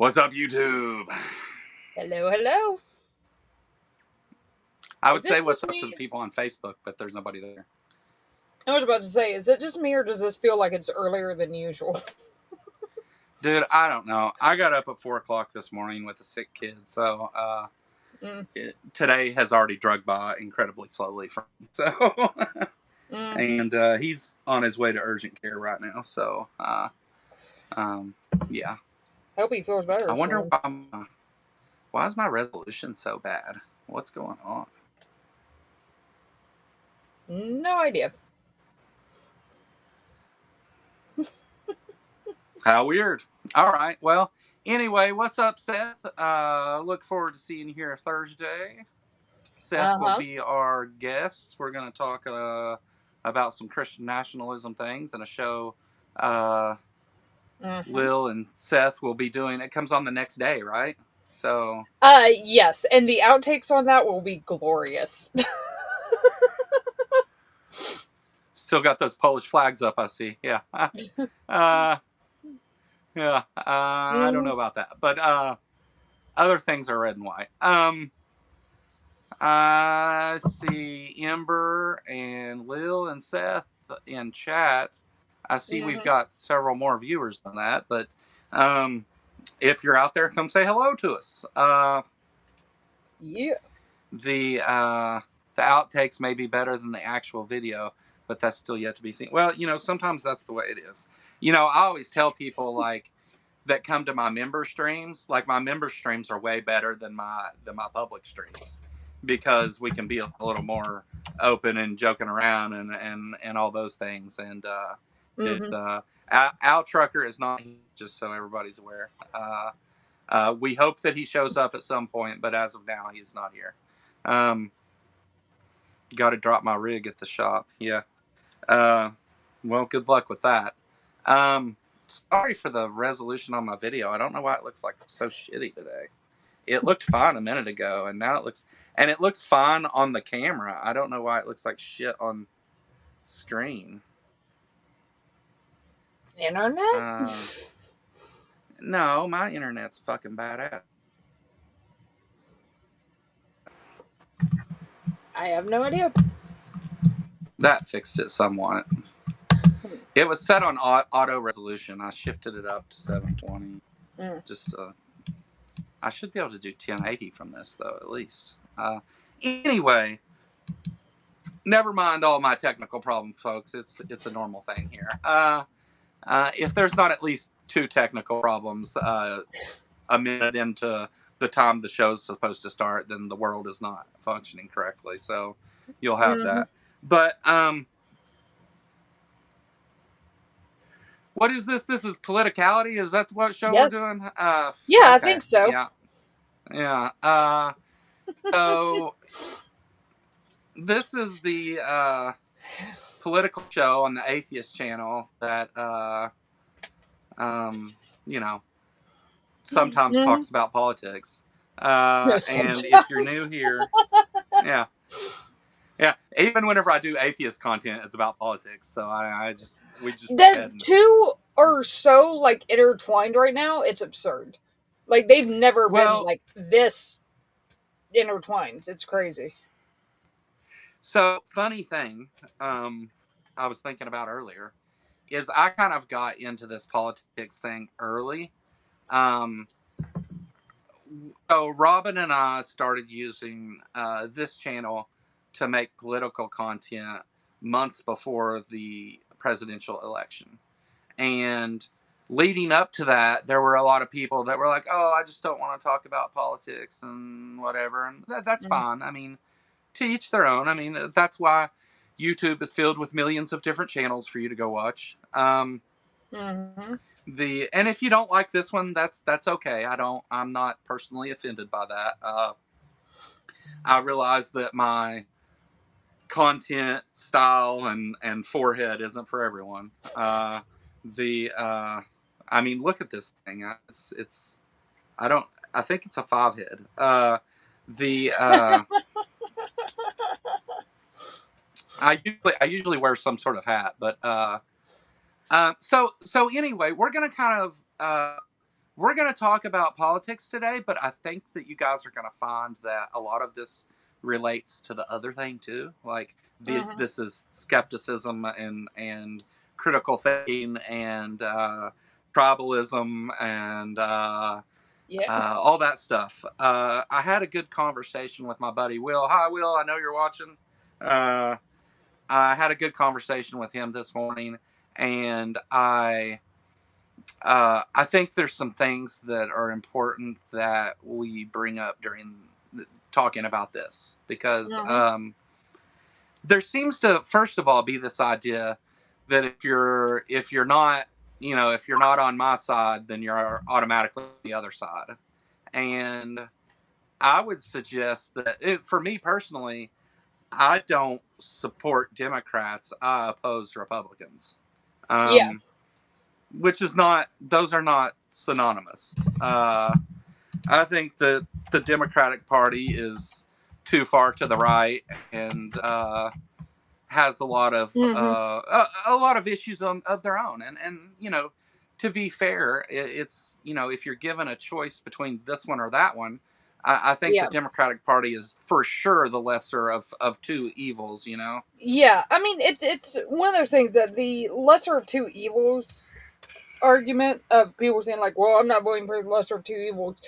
What's up, YouTube? Hello, hello. I would say what's up to the people on Facebook, but there's nobody there. I was about to say, is it just me or does this feel like it's earlier than usual? Dude, I don't know. I got up at 4 o'clock this morning with a sick kid, so today has already dragged by incredibly slowly for me. So, and he's on his way to urgent care right now. So, yeah. Hope he feels better. I wonder why is my resolution so bad? What's going on? No idea. How weird. All right. Well, anyway, what's up, Seth? Look forward to seeing you here Thursday. Seth will be our guest. We're going to talk about some Christian nationalism things and a show Lil and Seth will be doing. It comes on the next day, right? So. Yes, and the outtakes on that will be glorious. Still got those Polish flags up, I see. Yeah. Yeah. I don't know about that, but other things are red and white. I see Ember and Lil and Seth in chat. I see we've got several more viewers than that, but if you're out there, come say hello to us. Yeah. The outtakes may be better than the actual video, but that's still yet to be seen. Well, sometimes that's the way it is. I always tell people that come to my member streams, my member streams are way better than my public streams, because we can be a little more open and joking around and all those things. And Al Trucker is not here, just so everybody's aware. We hope that he shows up at some point, but as of now, he is not here. Got to drop my rig at the shop. Yeah. Well, good luck with that. Sorry for the resolution on my video. I don't know why it looks like it's so shitty today. It looked fine a minute ago, and now it looks fine on the camera. I don't know why it looks like shit on screen. Internet? No, my internet's fucking badass. I have no idea. That fixed it somewhat. It was set on auto resolution. I shifted it up to 720. Just I should be able to do 1080 from this, though, at least. Anyway, never mind all my technical problems, folks. It's a normal thing here. If there's not at least 2 technical problems a minute into the time the show's supposed to start, then the world is not functioning correctly. So you'll have that. But what is this? This is Politicality? Is that what show we're doing? Yeah, okay. I think so. Yeah. So this is the political show on the Atheist channel that sometimes talks about politics. And if you're new here, yeah. Even whenever I do atheist content, it's about politics. So the two are so intertwined right now. It's absurd. They've never been this intertwined. It's crazy. So funny thing, I was thinking about earlier is I kind of got into this politics thing early. So Robin and I started using this channel to make political content months before the presidential election. And leading up to that, there were a lot of people that were like, oh, I just don't want to talk about politics and whatever. And that's fine. I mean, to each their own. I mean, that's why YouTube is filled with millions of different channels for you to go watch. And if you don't like this one, that's okay. I'm not personally offended by that. I realize that my content style and forehead isn't for everyone. I mean, look at this thing. I think it's a 5 head. I usually wear some sort of hat, but so anyway, we're gonna kind of we're going to talk about politics today, but I think that you guys are going to find that a lot of this relates to the other thing too. Like this is skepticism and critical thinking and tribalism and all that stuff. I had a good conversation with my buddy Will. Hi, Will. I know you're watching. I had a good conversation with him this morning, and I think there's some things that are important that we bring up during talking about this, because there seems to, first of all, be this idea that if you're not, if you're not on my side, then you're automatically on the other side. And I would suggest that for me personally, I don't support Democrats. I oppose Republicans. Which is not; those are not synonymous. I think that the Democratic Party is too far to the right and has a lot of issues of their own. And to be fair, it's if you're given a choice between this one or that one, I think the Democratic Party is for sure the lesser of two evils. Yeah, I mean it's one of those things that the lesser of two evils argument of people saying like, well, I'm not voting for the lesser of two evils,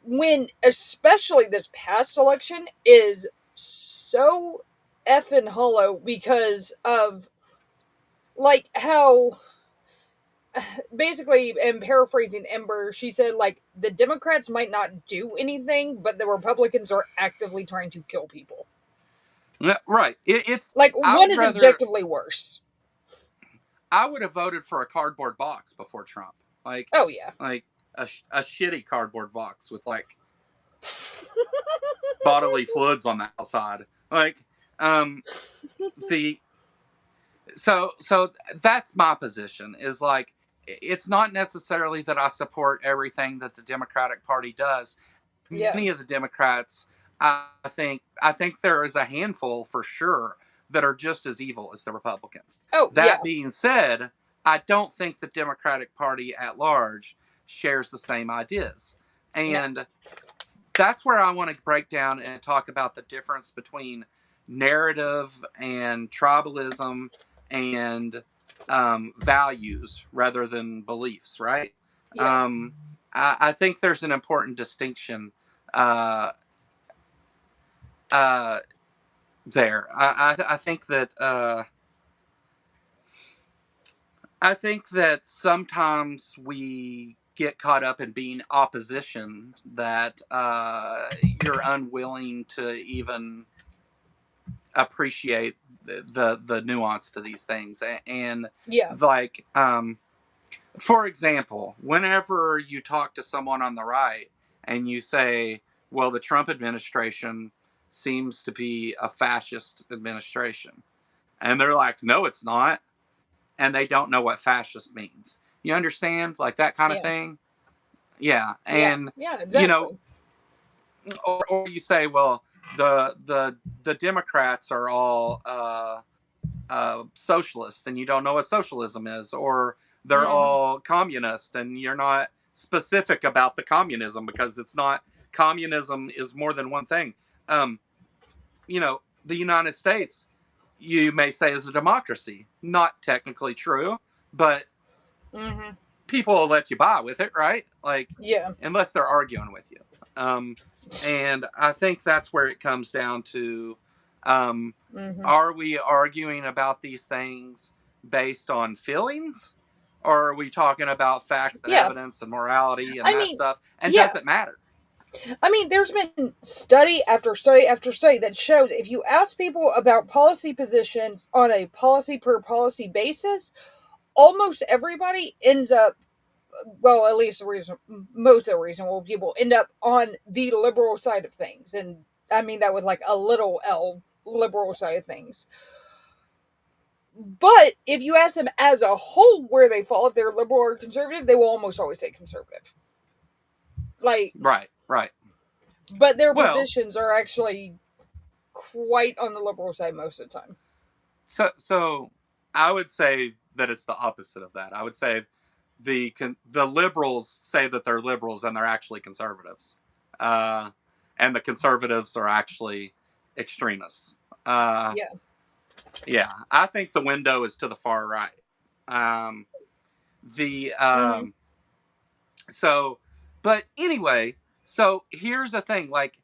when especially this past election is so effing hollow because of like how basically, and paraphrasing Ember, she said like the Democrats might not do anything, but the Republicans are actively trying to kill people. Right. It's like one is objectively worse. I would have voted for a cardboard box before Trump. Like, oh yeah, like a shitty cardboard box with like bodily fluids on the outside. Like, so that's my position. Is like, it's not necessarily that I support everything that the Democratic Party does. Many of the Democrats, I think there is a handful for sure that are just as evil as the Republicans. That being said, I don't think the Democratic Party at large shares the same ideas. And that's where I want to break down and talk about the difference between narrative and tribalism and values rather than beliefs, right? I think there's an important distinction there. I think that sometimes we get caught up in being opposition, that you're unwilling to even appreciate the nuance to these things. And like, for example, whenever you talk to someone on the right and you say, well, the Trump administration seems to be a fascist administration, and they're like, no, it's not, and they don't know what fascist means. You understand? Like that kind of thing. And exactly. or you say, well, the Democrats are all socialists, and you don't know what socialism is, or they're all communist, and you're not specific about the communism, because it's not, communism is more than one thing. The United States, you may say, is a democracy. Not technically true, but people will let you buy with it, right? Like, unless they're arguing with you. And I think that's where it comes down to, are we arguing about these things based on feelings, or are we talking about facts and evidence and morality and stuff? And does it matter? I mean, there's been study after study after study that shows if you ask people about policy positions on a policy per policy basis, almost everybody ends up, well, at least most of the reasonable people end up on the liberal side of things. And I mean that with like a little L, liberal side of things. But if you ask them as a whole where they fall, if they're liberal or conservative, they will almost always say conservative. Like, right. But their positions are actually quite on the liberal side most of the time. So I would say that it's the opposite of that. I would say the liberals say that they're liberals and they're actually conservatives, and the conservatives are actually extremists. Yeah. Yeah, I think the window is to the far right. Um, the So, but anyway, so here's the thing. Like,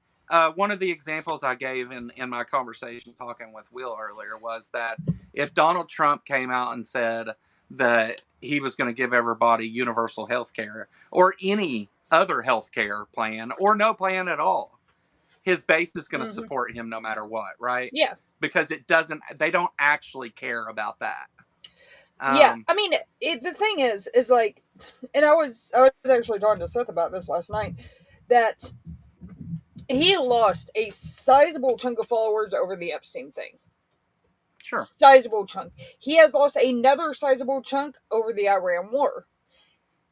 one of the examples I gave in my conversation talking with Will earlier was that if Donald Trump came out and said that he was going to give everybody universal health care or any other health care plan or no plan at all, his base is going to support him no matter what, right? Yeah. Because they don't actually care about that. Yeah, I mean, the thing is like, and I was actually talking to Seth about this last night, that he lost a sizable chunk of followers over the Epstein thing. Sure. Sizable chunk. He has lost another sizable chunk over the Iran war.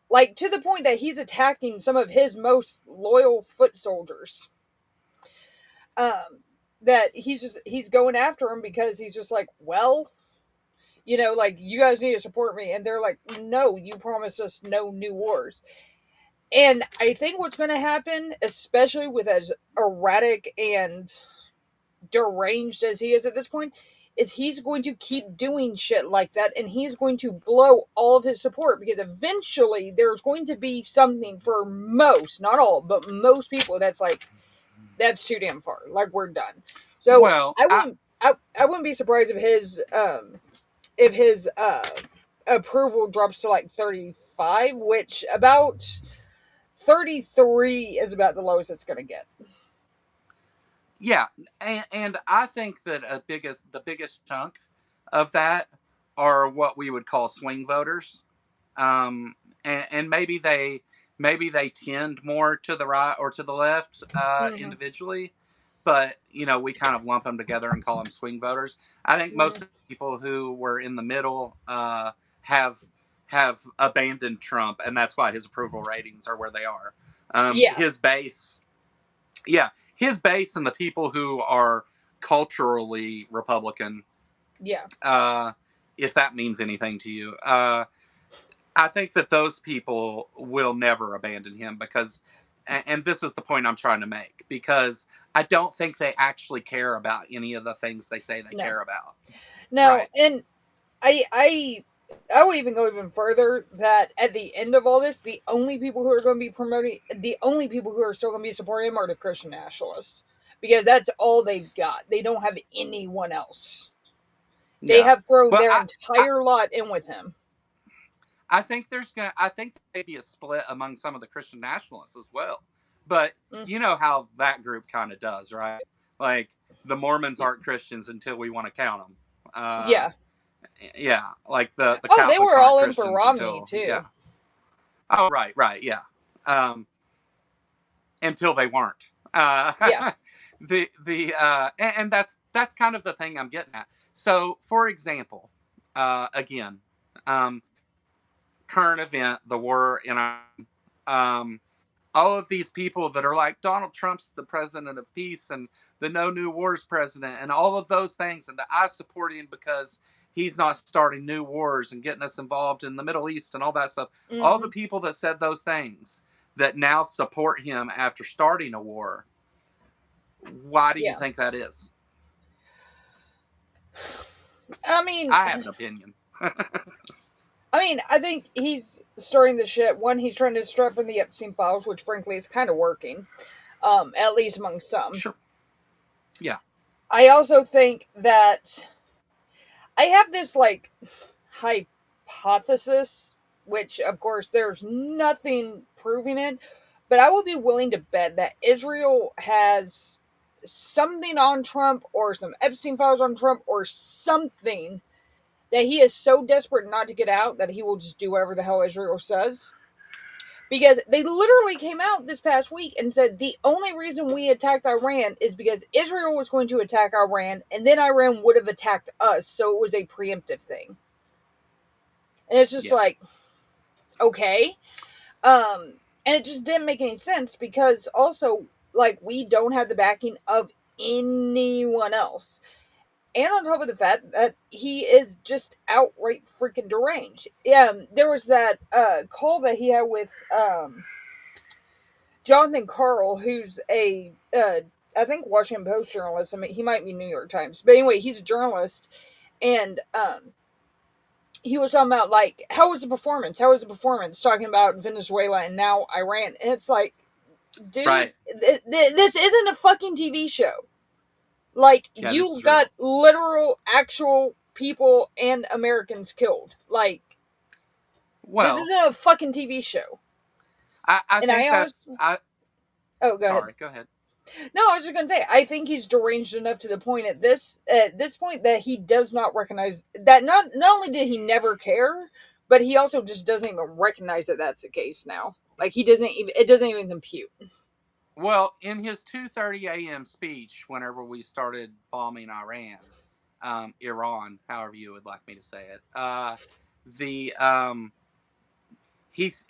Like, to the point that he's attacking some of his most loyal foot soldiers. That he's going after him because he's just like, well, like, you guys need to support me. And they're like, no, you promised us no new wars. And I think what's going to happen, especially with as erratic and deranged as he is at this point, is he's going to keep doing shit like that, and he's going to blow all of his support, because eventually there's going to be something for most, not all, but most people that's like, that's too damn far. Like, we're done. So well, I wouldn't be surprised if his approval drops to like 35, which about 33 is about the lowest it's going to get. Yeah, and I think that the biggest chunk of that are what we would call swing voters, and maybe they tend more to the right or to the left individually, but we kind of lump them together and call them swing voters. I think most of the people who were in the middle have abandoned Trump, and that's why his approval ratings are where they are. His base, yeah, his base and the people who are culturally Republican, if that means anything to you, I think that those people will never abandon him, because, and this is the point I'm trying to make, because I don't think they actually care about any of the things they say they care about. No, right. And I would even go even further, that at the end of all this, the only people who are going to be promoting, the only people who are still going to be supporting him are the Christian nationalists, because that's all they've got. They don't have anyone else. They have thrown their entire lot in with him. I think there may be a split among some of the Christian nationalists as well, but you know how that group kind of does, right? Like, the Mormons aren't Christians until we want to count them. Yeah, like the Catholics they were all Christians in for Romney too. Yeah. Oh, right, yeah. Until they weren't. And that's kind of the thing I'm getting at. So, for example, again, current event, the war in Iran. All of these people that are like, Donald Trump's the president of peace and the no new wars president and all of those things, and I support him because he's not starting new wars and getting us involved in the Middle East and all that stuff. All the people that said those things that now support him after starting a war, why do you think that is? I mean, I have an opinion. I think he's starting the shit. One, he's trying to distract from the Epstein files, which frankly is kind of working, at least among some. Sure. Yeah. I also think that I have this, like, hypothesis, which, of course, there's nothing proving it, but I would be willing to bet that Israel has something on Trump, or some Epstein files on Trump, or something, that he is so desperate not to get out that he will just do whatever the hell Israel says. Because they literally came out this past week and said the only reason we attacked Iran is because Israel was going to attack Iran, and then Iran would have attacked us, so it was a preemptive thing. And it's just like, okay. And it just didn't make any sense, because also, like, we don't have the backing of anyone else. And on top of the fact that he is just outright freaking deranged. There was that call that he had with Jonathan Carl, who's a I think Washington Post journalist. I mean, he might be New York Times, but anyway, he's a journalist, and he was talking about like how was the performance? How was the performance? Talking about Venezuela and now Iran, and it's like, dude, Right. This isn't a fucking TV show. Like, Yeah, you got literal, actual people and Americans killed. Like, well, this isn't a fucking TV show. I think that's. Oh, go sorry, ahead. go ahead. No, I was just gonna say, I think he's deranged enough to the point at this point that he does not recognize that. Not only did he never care, but he also just doesn't even recognize that that's the case now. Like, he doesn't even, it doesn't even compute. Well, in his 2:30 a.m. speech, whenever we started bombing Iran, Iran, however you would like me to say it,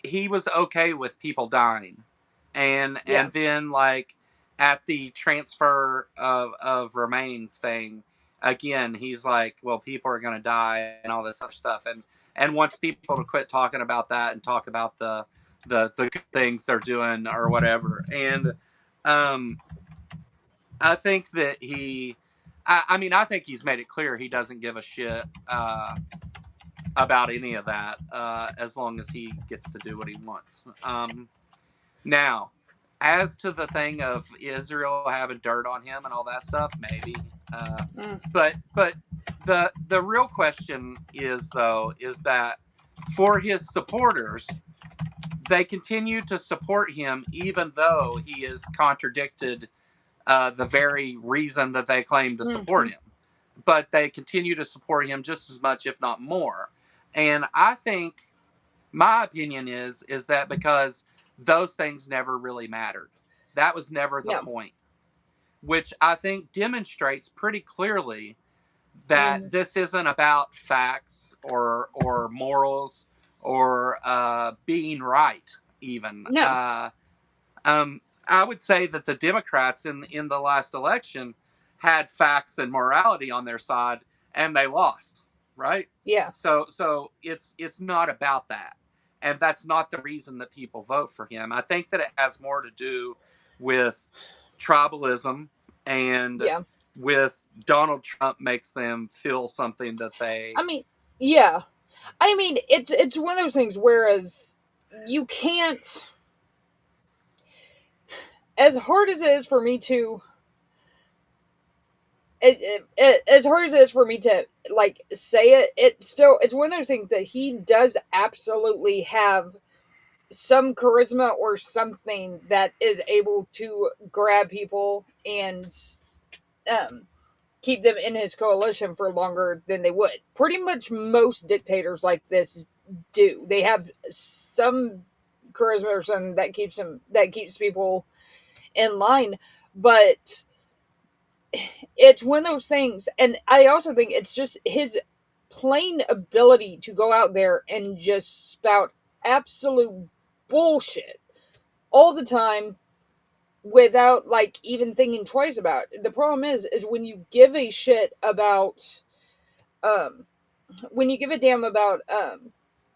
he was okay with people dying, and then like at the transfer of remains thing, again he's like, well, people are going to die and all this other stuff, and wants people to quit talking about that and talk about the good things they're doing or whatever. And I think that I mean, I think he's made it clear he doesn't give a shit about any of that, as long as he gets to do what he wants. Now, as to the thing of Israel having dirt on him and all that stuff, maybe. But the real question is that for his supporters, they continue to support him even though he has contradicted the very reason that they claim to support him. But they continue to support him just as much, if not more. And I think my opinion is that because those things never really mattered. That was never the point. Which I think demonstrates pretty clearly that this isn't about facts or morals or being right, even. No. I would say that the Democrats in the last election had facts and morality on their side, and they lost, right? Yeah. So it's not about that, and that's not the reason that people vote for him. I think that it has more to do with tribalism and with Donald Trump makes them feel something that they. I mean, yeah. I mean, it's one of those things. Whereas you can't. As hard as it is for me to, as hard as it is for me to like say it, it's one of those things that he does absolutely have some charisma or something that is able to grab people and keep them in his coalition for longer than they would. Pretty much most dictators like this do. They have some charisma or something that keeps people in line, but it's one of those things. And I also think it's just his plain ability to go out there and just spout absolute bullshit all the time without like even thinking twice about it. The problem is when you give a shit about when you give a damn about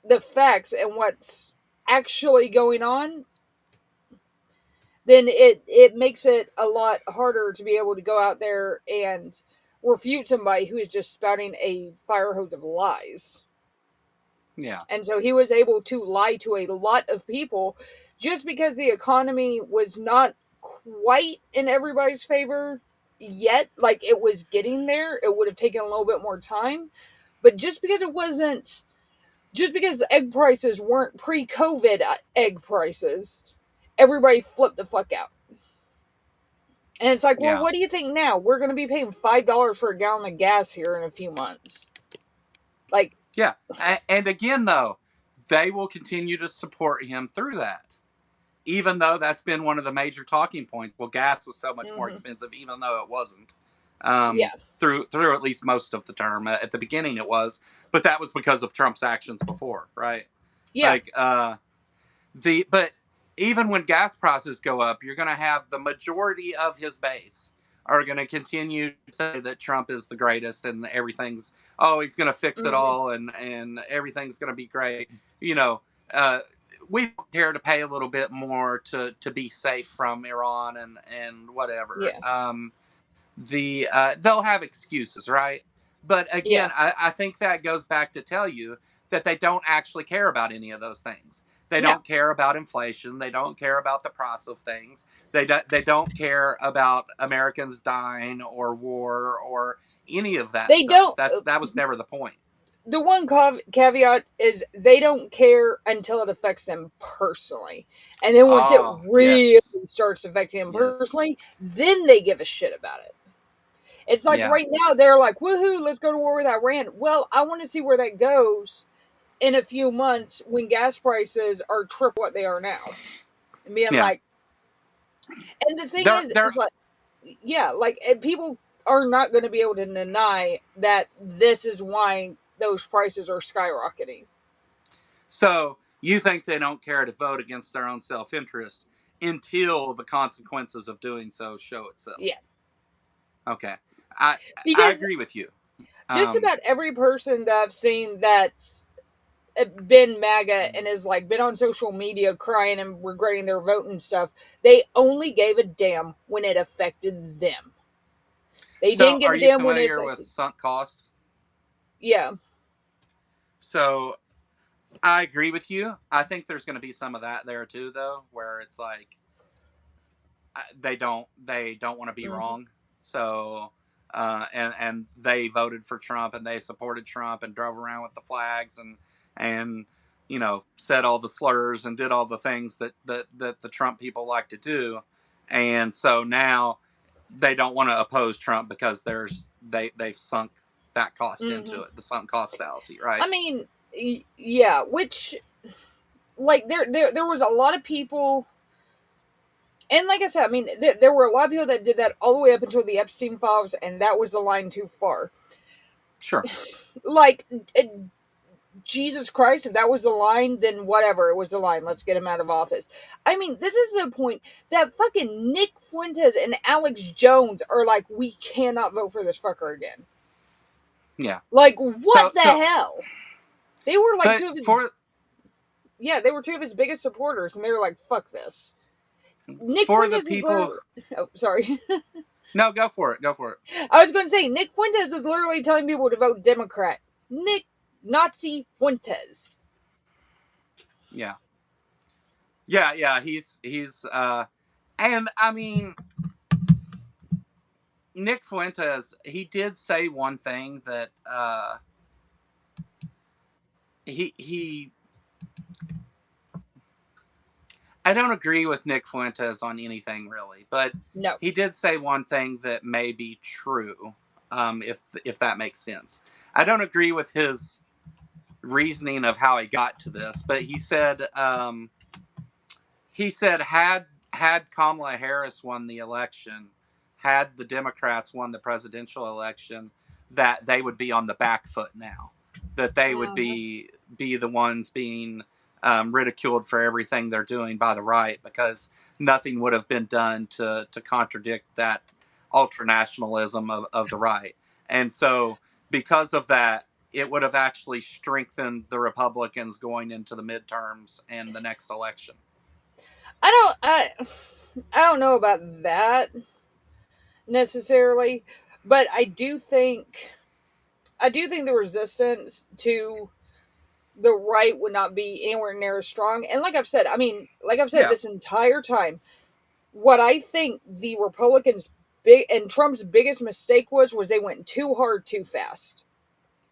the facts and what's actually going on, then it makes it a lot harder to be able to go out there and refute somebody who is just spouting a fire hose of lies. Yeah. And so he was able to lie to a lot of people just because the economy was not quite in everybody's favor yet. Like, it was getting there. It would have taken a little bit more time. But just because egg prices weren't pre-COVID egg prices, everybody flipped the fuck out. And it's like, well, what do you think now? We're going to be paying $5 for a gallon of gas here in a few months. Like, yeah. And again, though, they will continue to support him through that, even though that's been one of the major talking points. Well, gas was so much more expensive, even though it wasn't. Through at least most of the term. At the beginning, it was, but that was because of Trump's actions before, right? Yeah. Like but even when gas prices go up, you're going to have the majority of his base are going to continue to say that Trump is the greatest and everything's, he's going to fix it all and everything's going to be great. You know, we don't care to pay a little bit more to be safe from Iran and whatever. Yeah. They'll have excuses, right? But again, I think that goes back to tell you that they don't actually care about any of those things. They don't care about inflation. They don't care about the price of things. They don't care about Americans dying or war or any of that stuff. That was never the point. The one caveat is they don't care until it affects them personally. And then once it really starts affecting them personally, then they give a shit about it. It's like right now they're like, woohoo, let's go to war with Iran. Well, I want to see where that goes in a few months when gas prices are triple what they are now. And being like, and the thing is like, like people are not going to be able to deny that this is why those prices are skyrocketing. So you think they don't care to vote against their own self-interest until the consequences of doing so show itself? Yeah. Okay. I agree with you. Just about every person that I've seen that's been MAGA and has like been on social media crying and regretting their vote and stuff, they only gave a damn when it affected them. They didn't give a damn when it affected. Are you familiar with sunk cost? Yeah. So I agree with you. I think there's going to be some of that there too, though, where it's like they don't want to be wrong. So and they voted for Trump and they supported Trump and drove around with the flags and you know said all the slurs and did all the things that the Trump people like to do, and so now they don't want to oppose Trump because they've sunk that cost into it, the sunk cost fallacy, right? I mean, yeah, which like there was a lot of people. And like I said, I mean, there were a lot of people that did that all the way up until the Epstein files, and that was the line too far. Sure. Like, Jesus Christ, if that was the line, then whatever, it was the line. Let's get him out of office. I mean, this is the point that fucking Nick Fuentes and Alex Jones are like, we cannot vote for this fucker again. Yeah. Like, what the hell? They were like two of his... they were two of his biggest supporters, and they were like, fuck this. Nick Fuentes the people. Oh, sorry. No, go for it. Go for it. I was going to say Nick Fuentes is literally telling people to vote Democrat. Nick Nazi Fuentes. Yeah. He's and I mean Nick Fuentes, he did say one thing that he I don't agree with Nick Fuentes on anything really, but he did say one thing that may be true, if that makes sense. I don't agree with his reasoning of how he got to this, but he said had Kamala Harris won the election, had the Democrats won the presidential election, that they would be on the back foot now, that they would be the ones being ridiculed for everything they're doing by the right, because nothing would have been done to contradict that ultranationalism of the right. And so because of that, it would have actually strengthened the Republicans going into the midterms and the next election. I don't know about that necessarily, but I do think the resistance to the right would not be anywhere near as strong. And like I've said this entire time, what I think the Republicans' and Trump's biggest mistake was they went too hard too fast.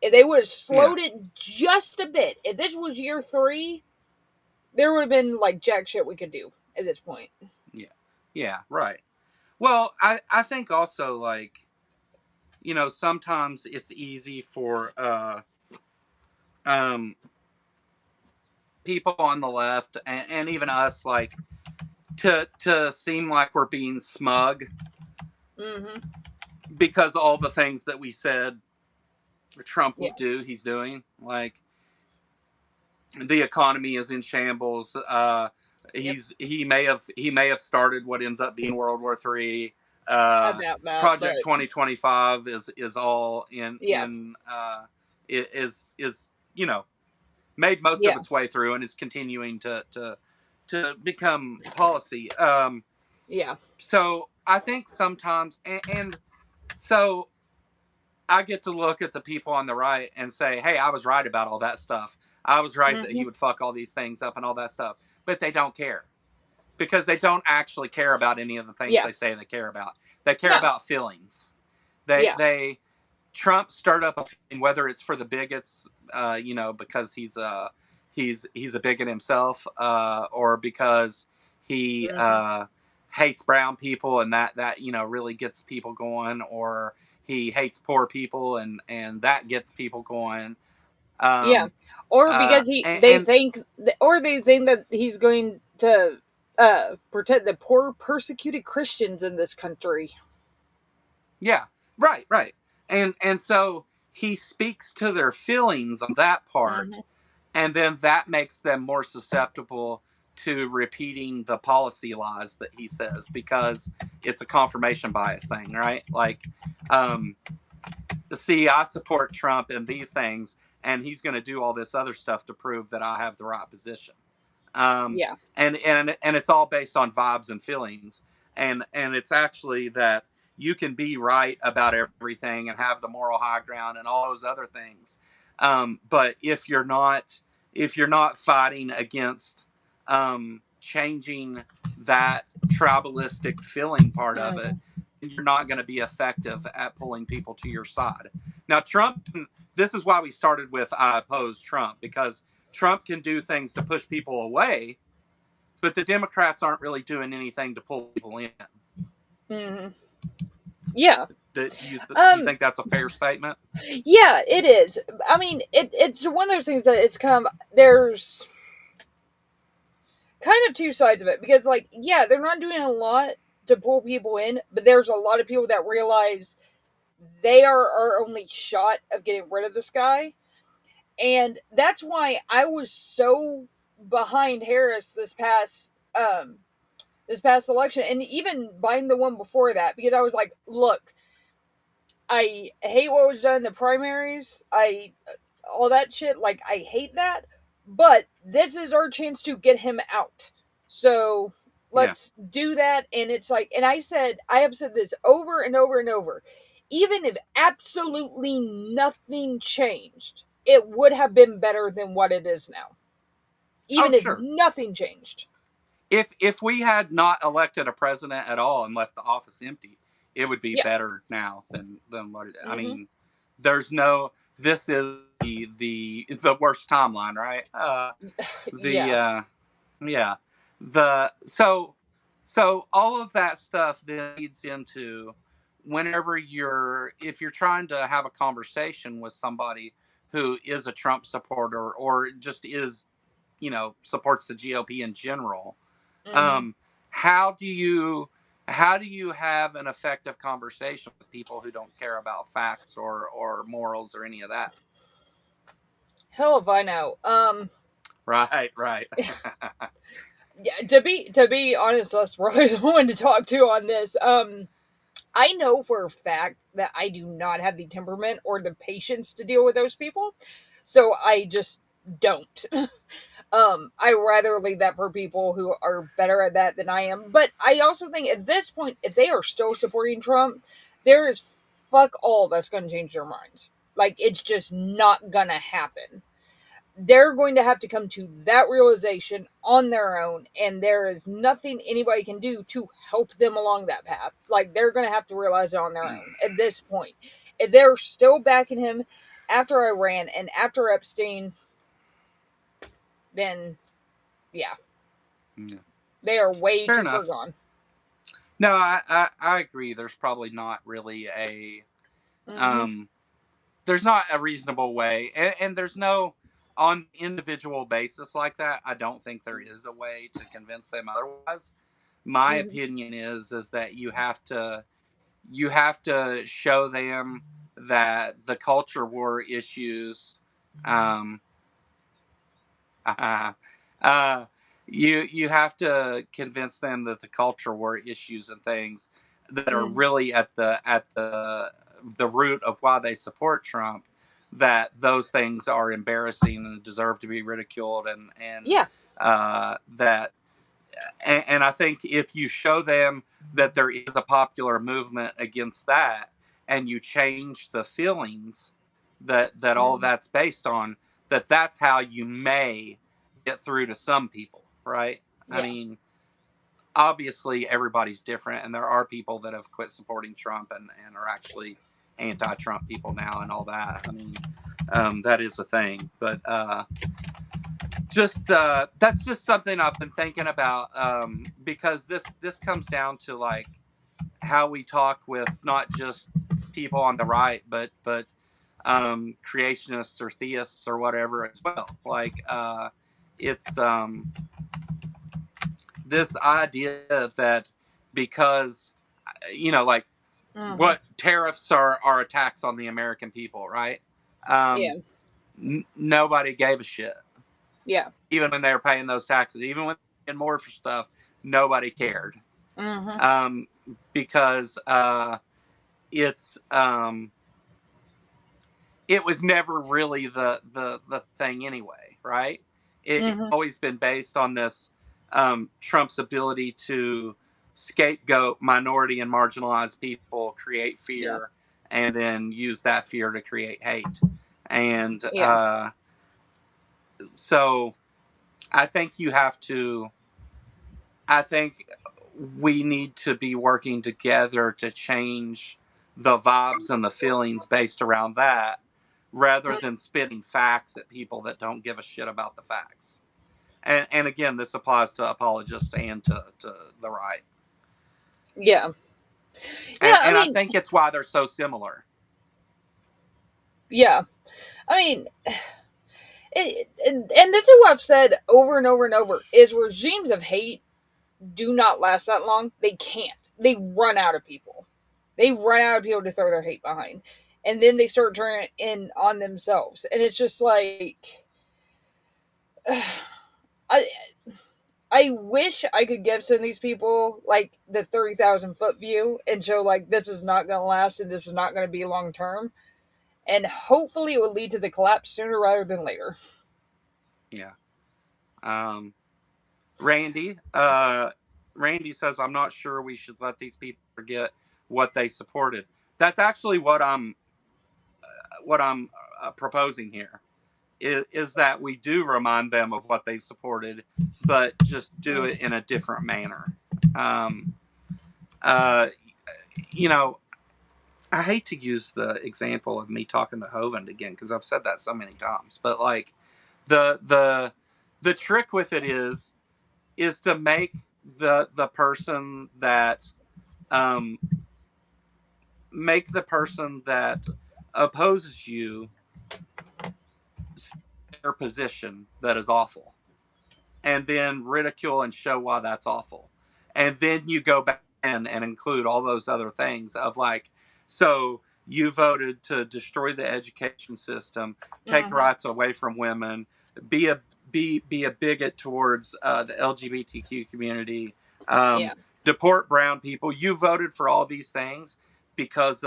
If they would have slowed it just a bit, if this was year 3, there would have been like jack shit we could do at this point. Yeah, right. Well, I think also, like, you know, sometimes it's easy for people on the left and even us, like, to seem like we're being smug because all the things that we said Trump will do, he's doing. Like, the economy is in shambles. He may have started what ends up being World War III. about that, Project but 2025 is all yeah, is made most of yeah, its way through and is continuing to become policy. yeah. So I think sometimes, and so I get to look at the people on the right and say, hey, I was right about all that stuff. I was right that he Hmm. would fuck all these things up and all that stuff. But they don't care because they don't actually care about any of the things Yeah. they say they care about. They care No. about feelings. They, Yeah. they, Trump stirred up a feeling, whether it's for the bigots, because he's a bigot himself, or because he Hmm. hates brown people and that really gets people going, or he hates poor people and that gets people going. Yeah. Um, Or because and they think that he's going to protect the poor persecuted Christians in this country. yeah, right, and so he speaks to their feelings on that part, Hmm. and then that makes them more susceptible to repeating the policy lies that he says because it's a confirmation bias thing, right? Like, um, see, I support Trump in these things, and he's going to do all this other stuff to prove that I have the right position. Um, Yeah. and it's all based on vibes and feelings, and it's actually that you can be right about everything and have the moral high ground and all those other things, but if you're not fighting against changing that tribalistic feeling part of it, Hmm. you're not going to be effective at pulling people to your side. Now, Trump, this is why we started with I oppose Trump, because Trump can do things to push people away, but the Democrats aren't really doing anything to pull people in. Hmm. Yeah. Do you Um. think that's a fair statement? Yeah, it is. I mean, it's one of those things that it's kind of there's kind of two sides of it because, like, yeah, they're not doing a lot to pull people in, but there's a lot of people that realize they are our only shot of getting rid of this guy. And that's why I was so behind Harris this past election, and even behind the one before that, because I was like, look, I hate what was done in the primaries. I all that shit, like, I hate that, but this is our chance to get him out. So Yeah. let's do that. And it's like, and I have said this over and over and over, even if absolutely nothing changed, it would have been better than what it is now, Oh, even if sure. nothing changed. If we had not elected a president at all and left the office empty, it would be Yeah. better now than what it. I Mm-hmm. mean, there's no. This is the worst timeline, right? The Yeah. Yeah. The so all of that stuff then leads into whenever if you're trying to have a conversation with somebody who is a Trump supporter or just supports the GOP in general, Mm-hmm. um, how do you how do you have an effective conversation with people who don't care about facts or morals or any of that? Hell if I know. Right. Yeah, to be honest, that's really the one to talk to on this. I know for a fact that I do not have the temperament or the patience to deal with those people, so I just don't. I rather leave that for people who are better at that than I am. But I also think at this point, if they are still supporting Trump, there is fuck all that's going to change their minds. Like, it's just not gonna happen. They're going to have to come to that realization on their own, and there is nothing anybody can do to help them along that path. Like, they're going to have to realize it on their own at this point. If they're still backing him after Iran and after Epstein, then yeah, Yeah. they are way Fair too far enough. gone. No, I agree. There's probably not really Mm-hmm. um there's not a reasonable way, and there's no on individual basis like that. I don't think there is a way to convince them otherwise. My Mm-hmm. opinion is that you have to show them that the culture war issues, um, uh, you have to convince them that the culture war issues and things that are really at the root of why they support Trump, that those things are embarrassing and deserve to be ridiculed, and that and I think if you show them that there is a popular movement against that, and you change the feelings that all that's based on, that's how you may get through to some people, right? I mean, obviously everybody's different, and there are people that have quit supporting Trump and are actually anti-Trump people now and all that. I mean, that is a thing, but that's just something I've been thinking about, because this comes down to like how we talk with not just people on the right, but creationists or theists or whatever as well. Like it's this idea that because like what tariffs are attacks on the American people, right? Nobody gave a shit. Yeah. Even when they were paying those taxes, even when they paid more for stuff, nobody cared. Because it's it was never really the thing anyway, right? It's always been based on this Trump's ability to scapegoat minority and marginalized people, create fear, and then use that fear to create hate. And so I think we need to be working together to change the vibes and the feelings based around that, rather than spitting facts at people that don't give a shit about the facts. And again, this applies to apologists and to the right. Yeah. And I think it's why they're so similar. Yeah. I mean, and this is what I've said over and over and over, is regimes of hate do not last that long. They can't. They run out of people. They run out of people to throw their hate behind. And then they start turning it in on themselves. And it's just like, I wish I could give some of these people like the 30,000 foot view and show like this is not going to last and this is not going to be long term. And hopefully it would lead to the collapse sooner rather than later. Yeah. Randy says, I'm not sure we should let these people forget what they supported. That's actually what I'm proposing here, is that we do remind them of what they supported, but just do it in a different manner. I hate to use the example of me talking to Hovind again, because I've said that so many times, but like the trick with it is to make the person that opposes you their position that is awful, and then ridicule and show why that's awful, and then you go back and include all those other things of like, so you voted to destroy the education system, take rights away from women, be a bigot towards the LGBTQ community, deport brown people. You voted for all these things because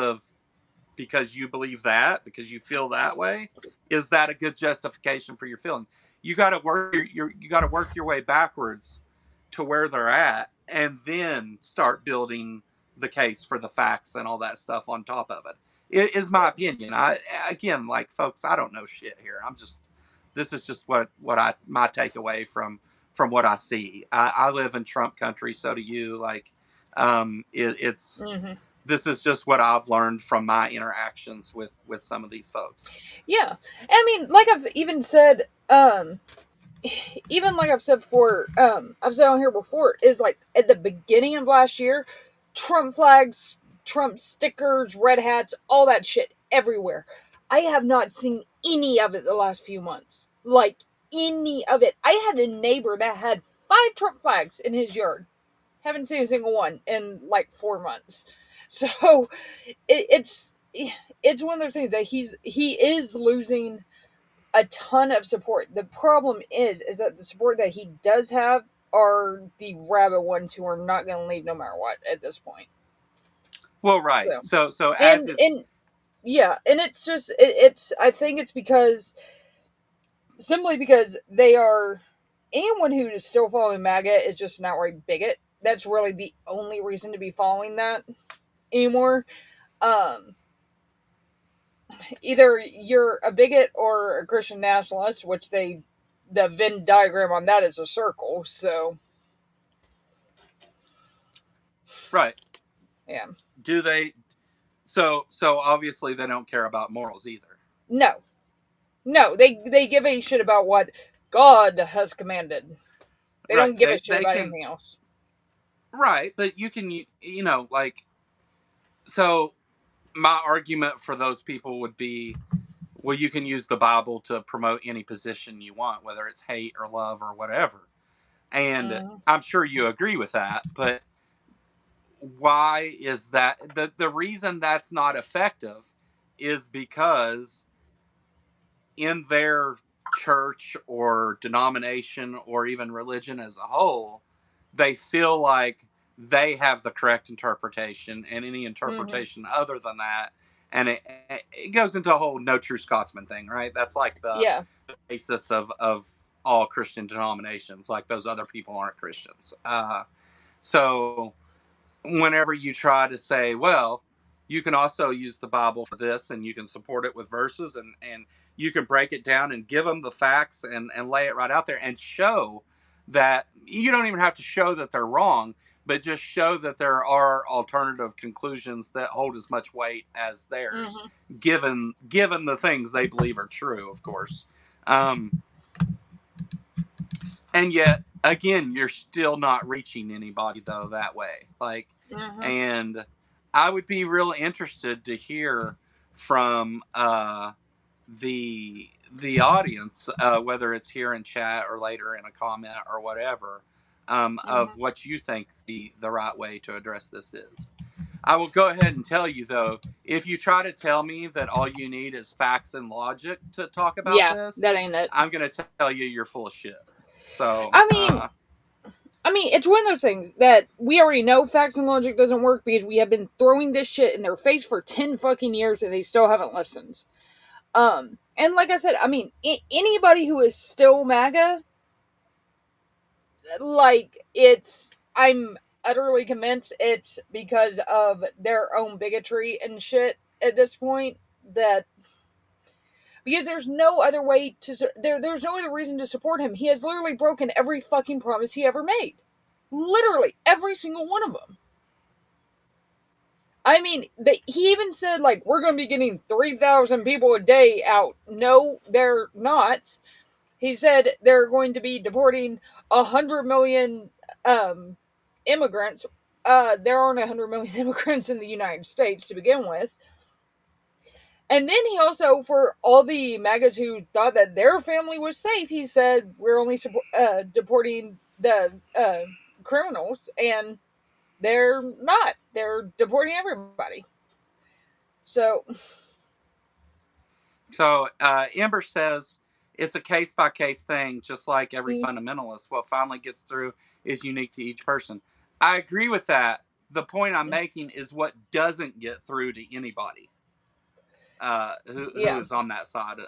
you believe that, because you feel that way. Is that a good justification for your feelings? You got to work your way backwards to where they're at, and then start building the case for the facts and all that stuff on top of it. It is my opinion. Again, like, folks, I don't know shit here. This is just my takeaway from what I see. I live in Trump country, so do you. Like, it's. This is just what I've learned from my interactions with some of these folks. Yeah. And I mean, like I've even said, even like I've said before, I've said on here before, is like at the beginning of last year, Trump flags, Trump stickers, red hats, all that shit everywhere. I have not seen any of it the last few months. Like, any of it. I had a neighbor that had 5 Trump flags in his yard. Haven't seen a single one in like 4 months. So it's one of those things that he is losing a ton of support. The problem is that the support that he does have are the rabid ones who are not going to leave no matter what at this point. Well, right. So as and it's and it's just it's I think it's because simply because they are anyone who is still following MAGA is just an outright bigot. That's really the only reason to be following that anymore. Um, Either you're a bigot or a Christian nationalist, which the Venn diagram on that is a circle. So, right. yeah, Do they? So obviously they don't care about morals either. no, they give a shit about what God has commanded. They Right. don't give a shit They about can. anything else. Right, but you can like so. My argument for those people would be, well, you can use the Bible to promote any position you want, whether it's hate or love or whatever. And Mm-hmm. I'm sure you agree with that, but why is that? The reason that's not effective is because in their church or denomination or even religion as a whole, they feel like they have the correct interpretation, and any Mm-hmm. interpretation other than that, and it goes into a whole no true Scotsman thing, right? That's like the Yeah. basis of all Christian denominations. Like those other people aren't Christians. So whenever you try to say, well, you can also use the Bible for this, and you can support it with verses, and you can break it down and give them the facts and lay it right out there and show that you don't even have to show that they're wrong, but just show that there are alternative conclusions that hold as much weight as theirs, Mm-hmm. given the things they believe are true, of course. Um, and yet again, you're still not reaching anybody though that way, like, Mm-hmm. and I would be real interested to hear from the audience, whether it's here in chat or later in a comment or whatever, of Mm-hmm. what you think the right way to address this is. I will go ahead and tell you though, if you try to tell me that all you need is facts and logic to talk about Yeah, this, that ain't it. I'm going to tell you you're full of shit. So, I mean, it's one of those things that we already know facts and logic doesn't work because we have been throwing this shit in their face for 10 fucking years and they still haven't listened. And like I said, anybody who is still MAGA, like, I'm utterly convinced it's because of their own bigotry and shit at this point. That because there's no other way to there's no other reason to support him. He has literally broken every fucking promise he ever made. Literally every single one of them. He even said, like, we're going to be getting 3,000 people a day out. No, they're not. He said they're going to be deporting 100 million immigrants. There aren't 100 million immigrants in the United States to begin with. And then he also, for all the MAGAs who thought that their family was safe, he said we're only deporting the criminals, and they're not. They're deporting everybody. So, Ember says it's a case by case thing, just like every fundamentalist. What finally gets through is unique to each person. I agree with that. The point I'm making is what doesn't get through to anybody who yeah. is on that side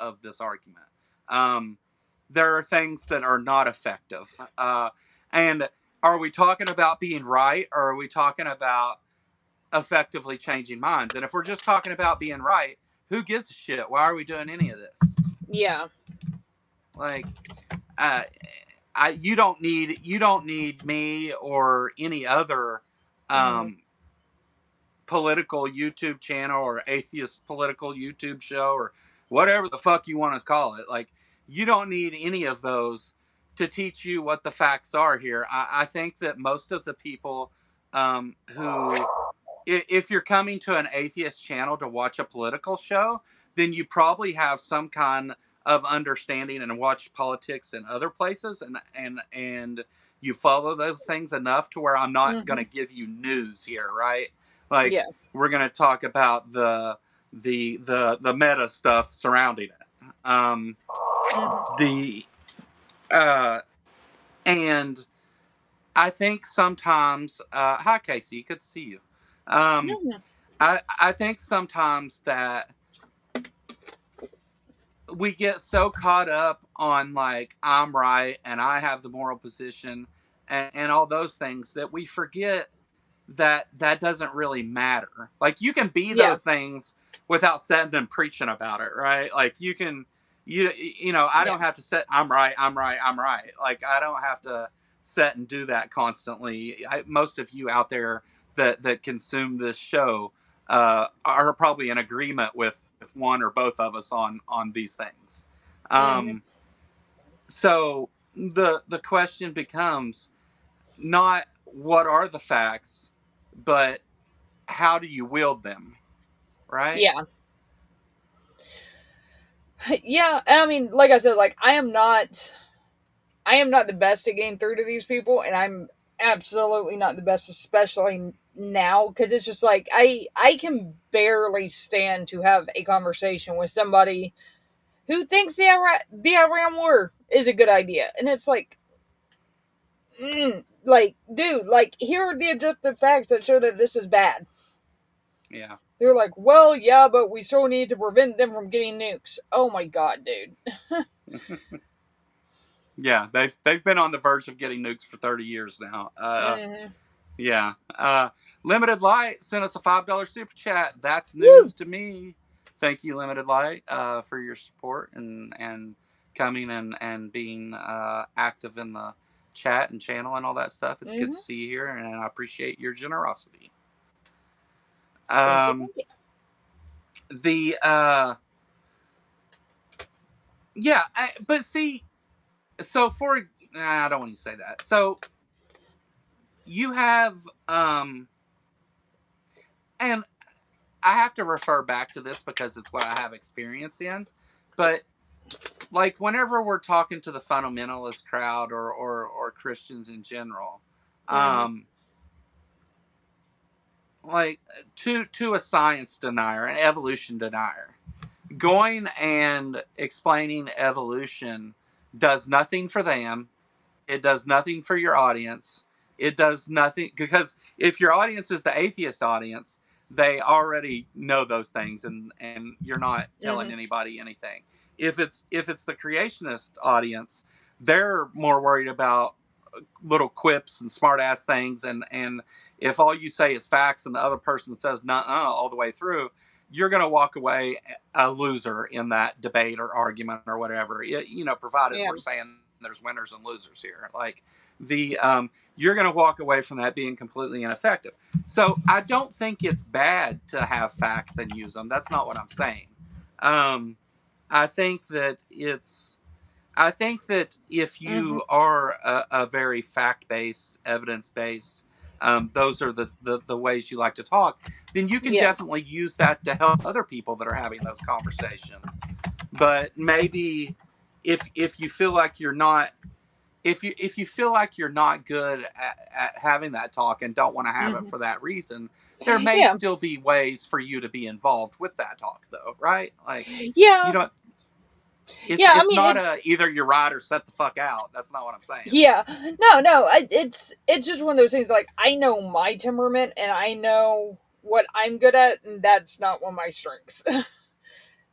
of this argument. Um, there are things that are not effective. And are we talking about being right, or are we talking about effectively changing minds? And if we're just talking about being right, who gives a shit? Why are we doing any of this? Yeah. Like, uh, you don't need me or any other Mm-hmm. political YouTube channel or atheist political YouTube show or whatever the fuck you want to call it. Like, you don't need any of those to teach you what the facts are here. I think that most of the people who, if you're coming to an atheist channel to watch a political show, then you probably have some kind of understanding and watch politics in other places, and you follow those things enough to where I'm not going Mm-hmm. to give you news here, right? Like, Yeah. we're going to talk about the meta stuff surrounding it. Mm-hmm. The and I think sometimes, hi Casey, good to see you. I think sometimes that we get so caught up on like I'm right and I have the moral position and all those things that we forget that that doesn't really matter. Like you can be Yeah. those things without sitting and preaching about it, right? Like you can, you know, I don't have to sit. I'm right. I'm right. I'm right. Like I don't have to sit and do that constantly. Most of you out there that consume this show are probably in agreement with one or both of us on these things. Um, so the question becomes not what are the facts, but how do you wield them, right? Yeah. Yeah. I mean, like I said, like I am not the best at getting through to these people, and I'm absolutely not the best, especially now, because it's just like I can barely stand to have a conversation with somebody who thinks the Iran war is a good idea, and it's like, like, dude, like here are the objective facts that show that this is bad. Yeah. They're like, well, yeah, but we still need to prevent them from getting nukes. Oh my god, dude. Yeah, they've been on the verge of getting nukes for 30 years now. Yeah. Limited Light sent us a $5 super chat. That's news Woo! to me. Thank you, Limited Light, for your support and coming and being active in the chat and channel and all that stuff. It's good to see you here, and I appreciate your generosity. Thank you. The yeah, but see, so for I don't want to say that. So you have and I have to refer back to this because it's what I have experience in, but like whenever we're talking to the fundamentalist crowd or Christians in general, like to a science denier, an evolution denier, going and explaining evolution does nothing for them. It does nothing for your audience. It does nothing because if your audience is the atheist audience, they already know those things, and you're not telling anybody anything. If it's the creationist audience, they're more worried about little quips and smart ass things, and if all you say is facts and the other person says nuh all the way through, you're going to walk away a loser in that debate or argument or whatever. Provided we're saying there's winners and losers here. Like the you're going to walk away from that being completely ineffective. So I don't think it's bad to have facts and use them. That's not what I'm saying. I think that if you are a very fact-based, evidence-based, those are the ways you like to talk, then you can definitely use that to help other people that are having those conversations. But maybe if you feel like you're not, if you feel like you're not good at having that talk and don't want to have it for that reason, there may still be ways for you to be involved with that talk, though, right? Like, you know, it's not either you're right or set the fuck out. That's not what I'm saying. Yeah, no, it's just one of those things. Like I know my temperament and I know what I'm good at, and that's not one of my strengths.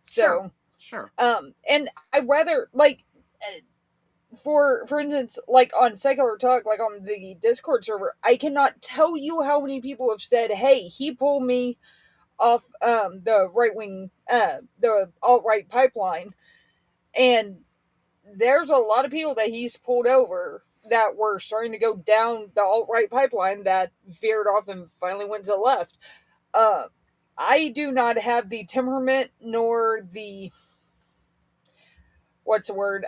So, sure. And I rather like, for instance, like on Secular Talk, like on the Discord server, I cannot tell you how many people have said, "Hey, he pulled me off the right wing, the alt right pipeline," and there's a lot of people that he's pulled over that were starting to go down the alt right pipeline that veered off and finally went to the left. I do not have the temperament nor the what's the word?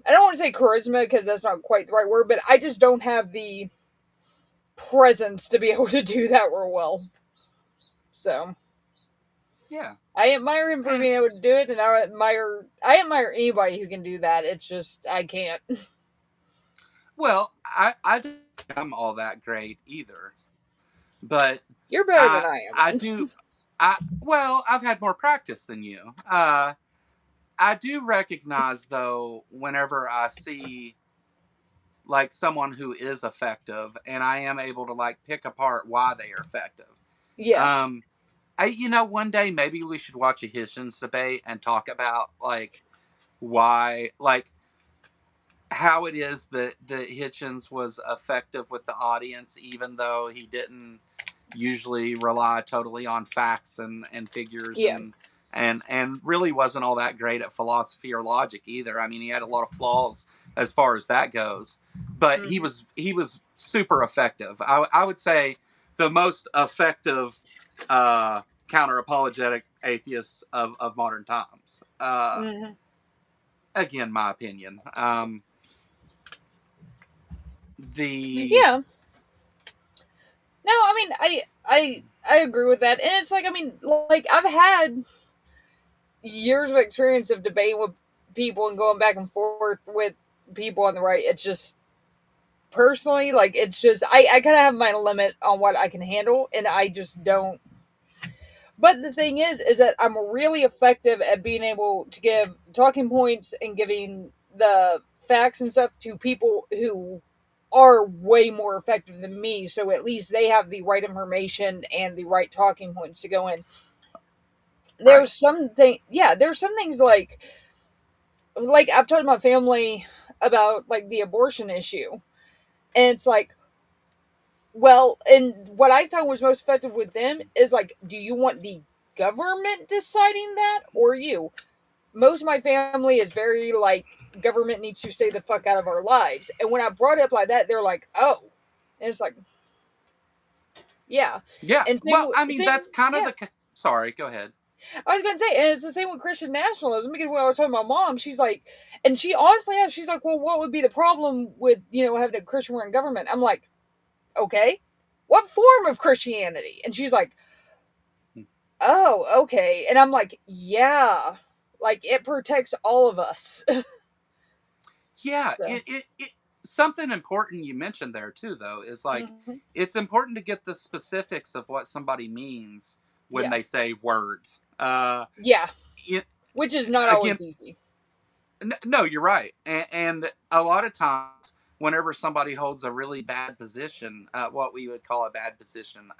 I don't want to say charisma because that's not quite the right word, but I just don't have the presence to be able to do that real well. So, yeah, I admire him for being able to do it, and I admire anybody who can do that. It's just I can't. Well, I don't think I'm all that great either, but You're better than I am. I do. I've had more practice than you. I do recognize though, whenever I see like someone who is effective, and I am able to like pick apart why they are effective. Yeah. One day maybe we should watch a Hitchens debate and talk about like why, like how it is that Hitchens was effective with the audience, even though he didn't usually rely totally on facts and figures Yeah. and really wasn't all that great at philosophy or logic either. I mean, he had a lot of flaws as far as that goes, but he was super effective. I would say the most effective counter apologetic atheist of modern times. Again, my opinion. The Yeah. No, I mean, I agree with that, and it's like, I mean, like I've had years of experience of debating with people and going back and forth with people on the right. It's just personally, like, it's just I kind of have my limit on what I can handle, and I just don't. But the thing is that I'm really effective at being able to give talking points and giving the facts and stuff to people who are way more effective than me. So at least they have the right information and the right talking points to go in. right. There's some things like I've told my family about like the abortion issue, and it's like, well, and what I found was most effective with them is like, do you want the government deciding that or you? Most of my family is very like, government needs to stay the fuck out of our lives. And when I brought it up like that, they're like, oh. And it's like, yeah. Yeah. And Well, I mean, same that's kind of yeah. the. Sorry, go ahead. I was gonna say, and it's the same with Christian nationalism, because when I was talking to my mom, she's like, and she honestly asked, she's like, well, what would be the problem with, having a Christian run government? I'm like, okay, what form of Christianity? And she's like, oh, okay. And I'm like, yeah, like it protects all of us. Yeah, So, it something important you mentioned there too, though, is like mhm. it's important to get the specifics of what somebody means when Yeah, they say words. yeah, It, which is not again, always easy. no, you're right, and a lot of times, whenever somebody holds a really bad position, what we would call a bad position,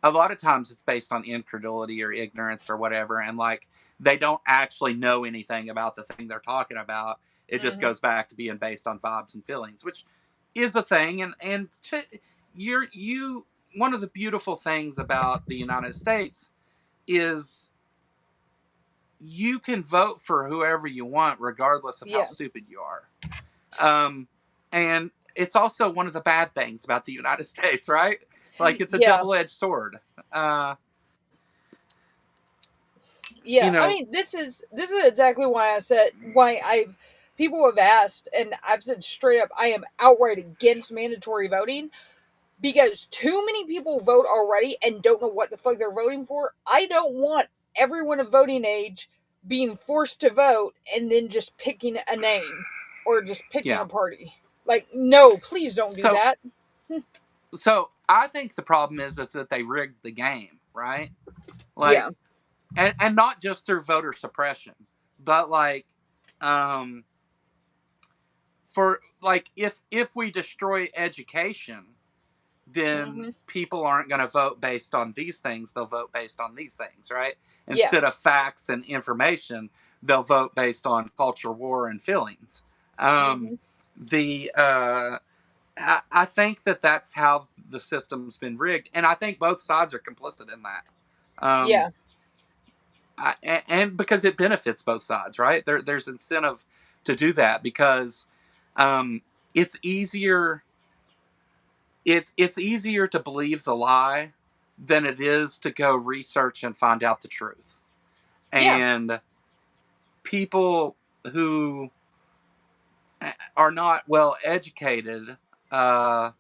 a lot of times it's based on incredulity or ignorance or whatever, and like they don't actually know anything about the thing they're talking about. It just Hmm. goes back to being based on vibes and feelings, which is a thing. You one of the beautiful things about the United States is you can vote for whoever you want, regardless of how Yeah, stupid you are. Um, and it's also one of the bad things about the United States, right? Like it's a yeah, double-edged sword. Uh, you yeah. I know, mean, this is exactly why I said why I've people have asked, and I've said straight up, I am outright against mandatory voting because too many people vote already and don't know what the fuck they're voting for. I don't want everyone of voting age being forced to vote and then just picking a name or just picking yeah. a party. Like, no, please don't do So, that. so I think the problem is that they rigged the game, right? Yeah. Like, and not just through voter suppression, but like, um, for like if we destroy education, then Hmm. people aren't going to vote based on these things. They'll vote based on these things, right? Yeah. Instead of facts and information, they'll vote based on culture, war, and feelings. Um, Hmm. the I think that that's how the system's been rigged, and I think both sides are complicit in that. Um, Yeah. and because it benefits both sides, right? There's incentive to do that because it's easier it's easier to believe the lie than it is to go research and find out the truth. Yeah. And people who are not well educated, uh,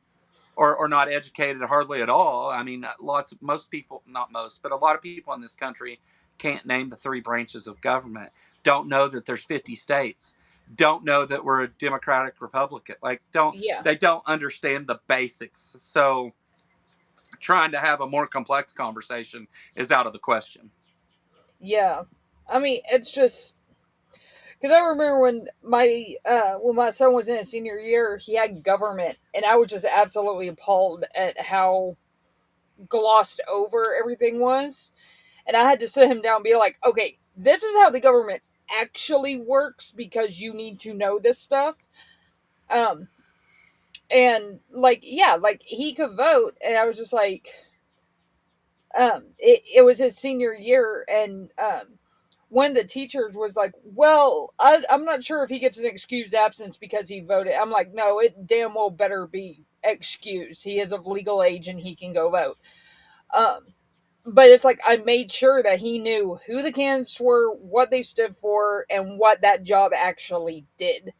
or not educated hardly at all. I mean, most people, not most, but a lot of people in this country can't name the three branches of government. Don't know that there's 50 states. Don't know that we're a democratic republic. Like, Yeah. they don't understand the basics. So trying to have a more complex conversation is out of the question. Yeah. I mean, it's just because I remember when my son was in his senior year, he had government, and I was just absolutely appalled at how glossed over everything was. And I had to sit him down and be like, okay, this is how the government actually works because you need to know this stuff. And like, yeah, like he could vote, and I was just like, it was his senior year, and one of the teachers was like, well, I'm not sure if he gets an excused absence because he voted. I'm like, no, it damn well better be excused. He is of legal age and he can go vote. But it's like I made sure that he knew who the candidates were, what they stood for, and what that job actually did.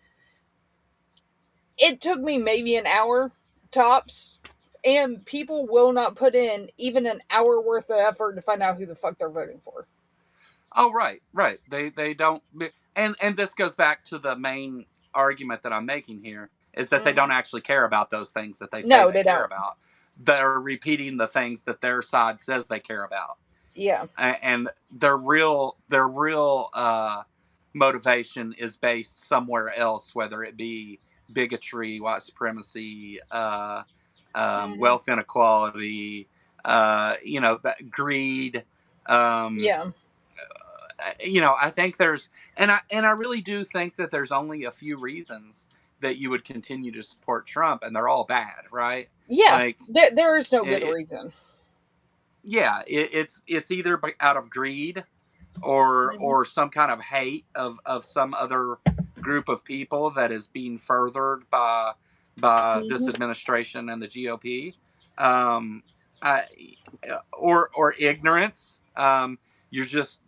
It took me maybe an hour tops, and people will not put in even an hour worth of effort to find out who the fuck they're voting for. Oh, right. They don't, and this goes back to the main argument that I'm making here is that they don't actually care about those things that they say they care about. They're repeating the things that their side says they care about. Yeah. And their real motivation is based somewhere else, whether it be bigotry, white supremacy, wealth inequality, greed. Yeah. I think there's, and I really do think that there's only a few reasons that you would continue to support Trump, and they're all bad, right? Yeah, like, there is no good reason. Yeah, it's either out of greed or some kind of hate of some other group of people that is being furthered by this administration and the GOP, or ignorance.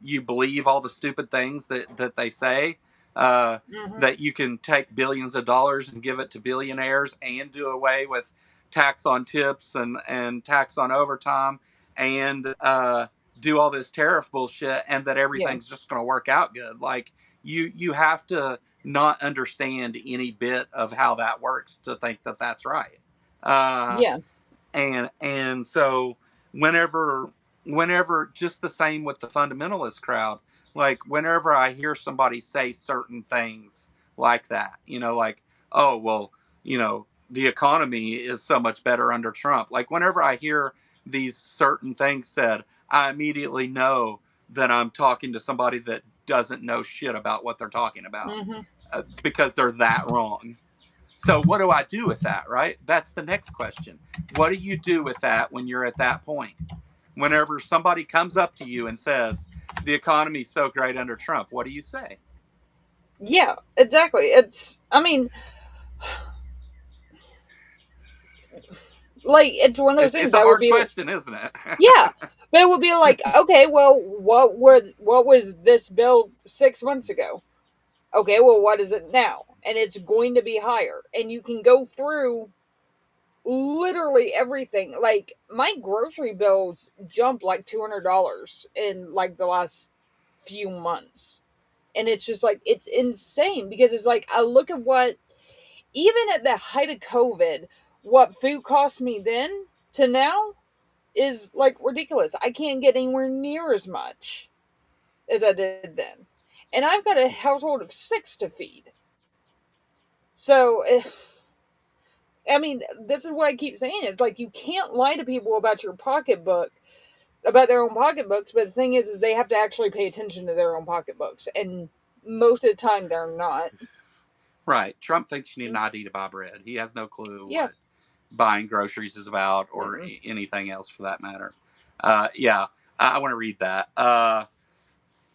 You believe all the stupid things that they say. That you can take billions of dollars and give it to billionaires and do away with tax on tips and tax on overtime and do all this tariff bullshit, and that everything's just going to work out good. Like you have to not understand any bit of how that works to think that that's right. And so whenever just the same with the fundamentalist crowd, like whenever I hear somebody say certain things like that, like, oh, well, the economy is so much better under Trump. Like whenever I hear these certain things said, I immediately know that I'm talking to somebody that doesn't know shit about what they're talking about, because they're that wrong. So what do I do with that, right? That's the next question. What do you do with that when you're at that point? Whenever somebody comes up to you and says, the economy's so great under Trump, what do you say? Yeah, exactly. It's one of those things. It's a hard question, isn't it? Yeah, but it would be like, okay, well, what was this bill 6 months ago? Okay, well, what is it now? And it's going to be higher. And you can go through literally everything. Like my grocery bills jumped like $200 in like the last few months. And it's just like, it's insane because it's like, I look at what, even at the height of COVID, what food cost me then to now is like ridiculous. I can't get anywhere near as much as I did then. And I've got a household of 6 to feed. So, I mean, this is what I keep saying. It's like, you can't lie to people about your pocketbook, about their own pocketbooks, but the thing is they have to actually pay attention to their own pocketbooks. And most of the time, they're not. Right. Trump thinks you need an ID to buy bread. He has no clue what buying groceries is about, or anything else for that matter. I want to read that.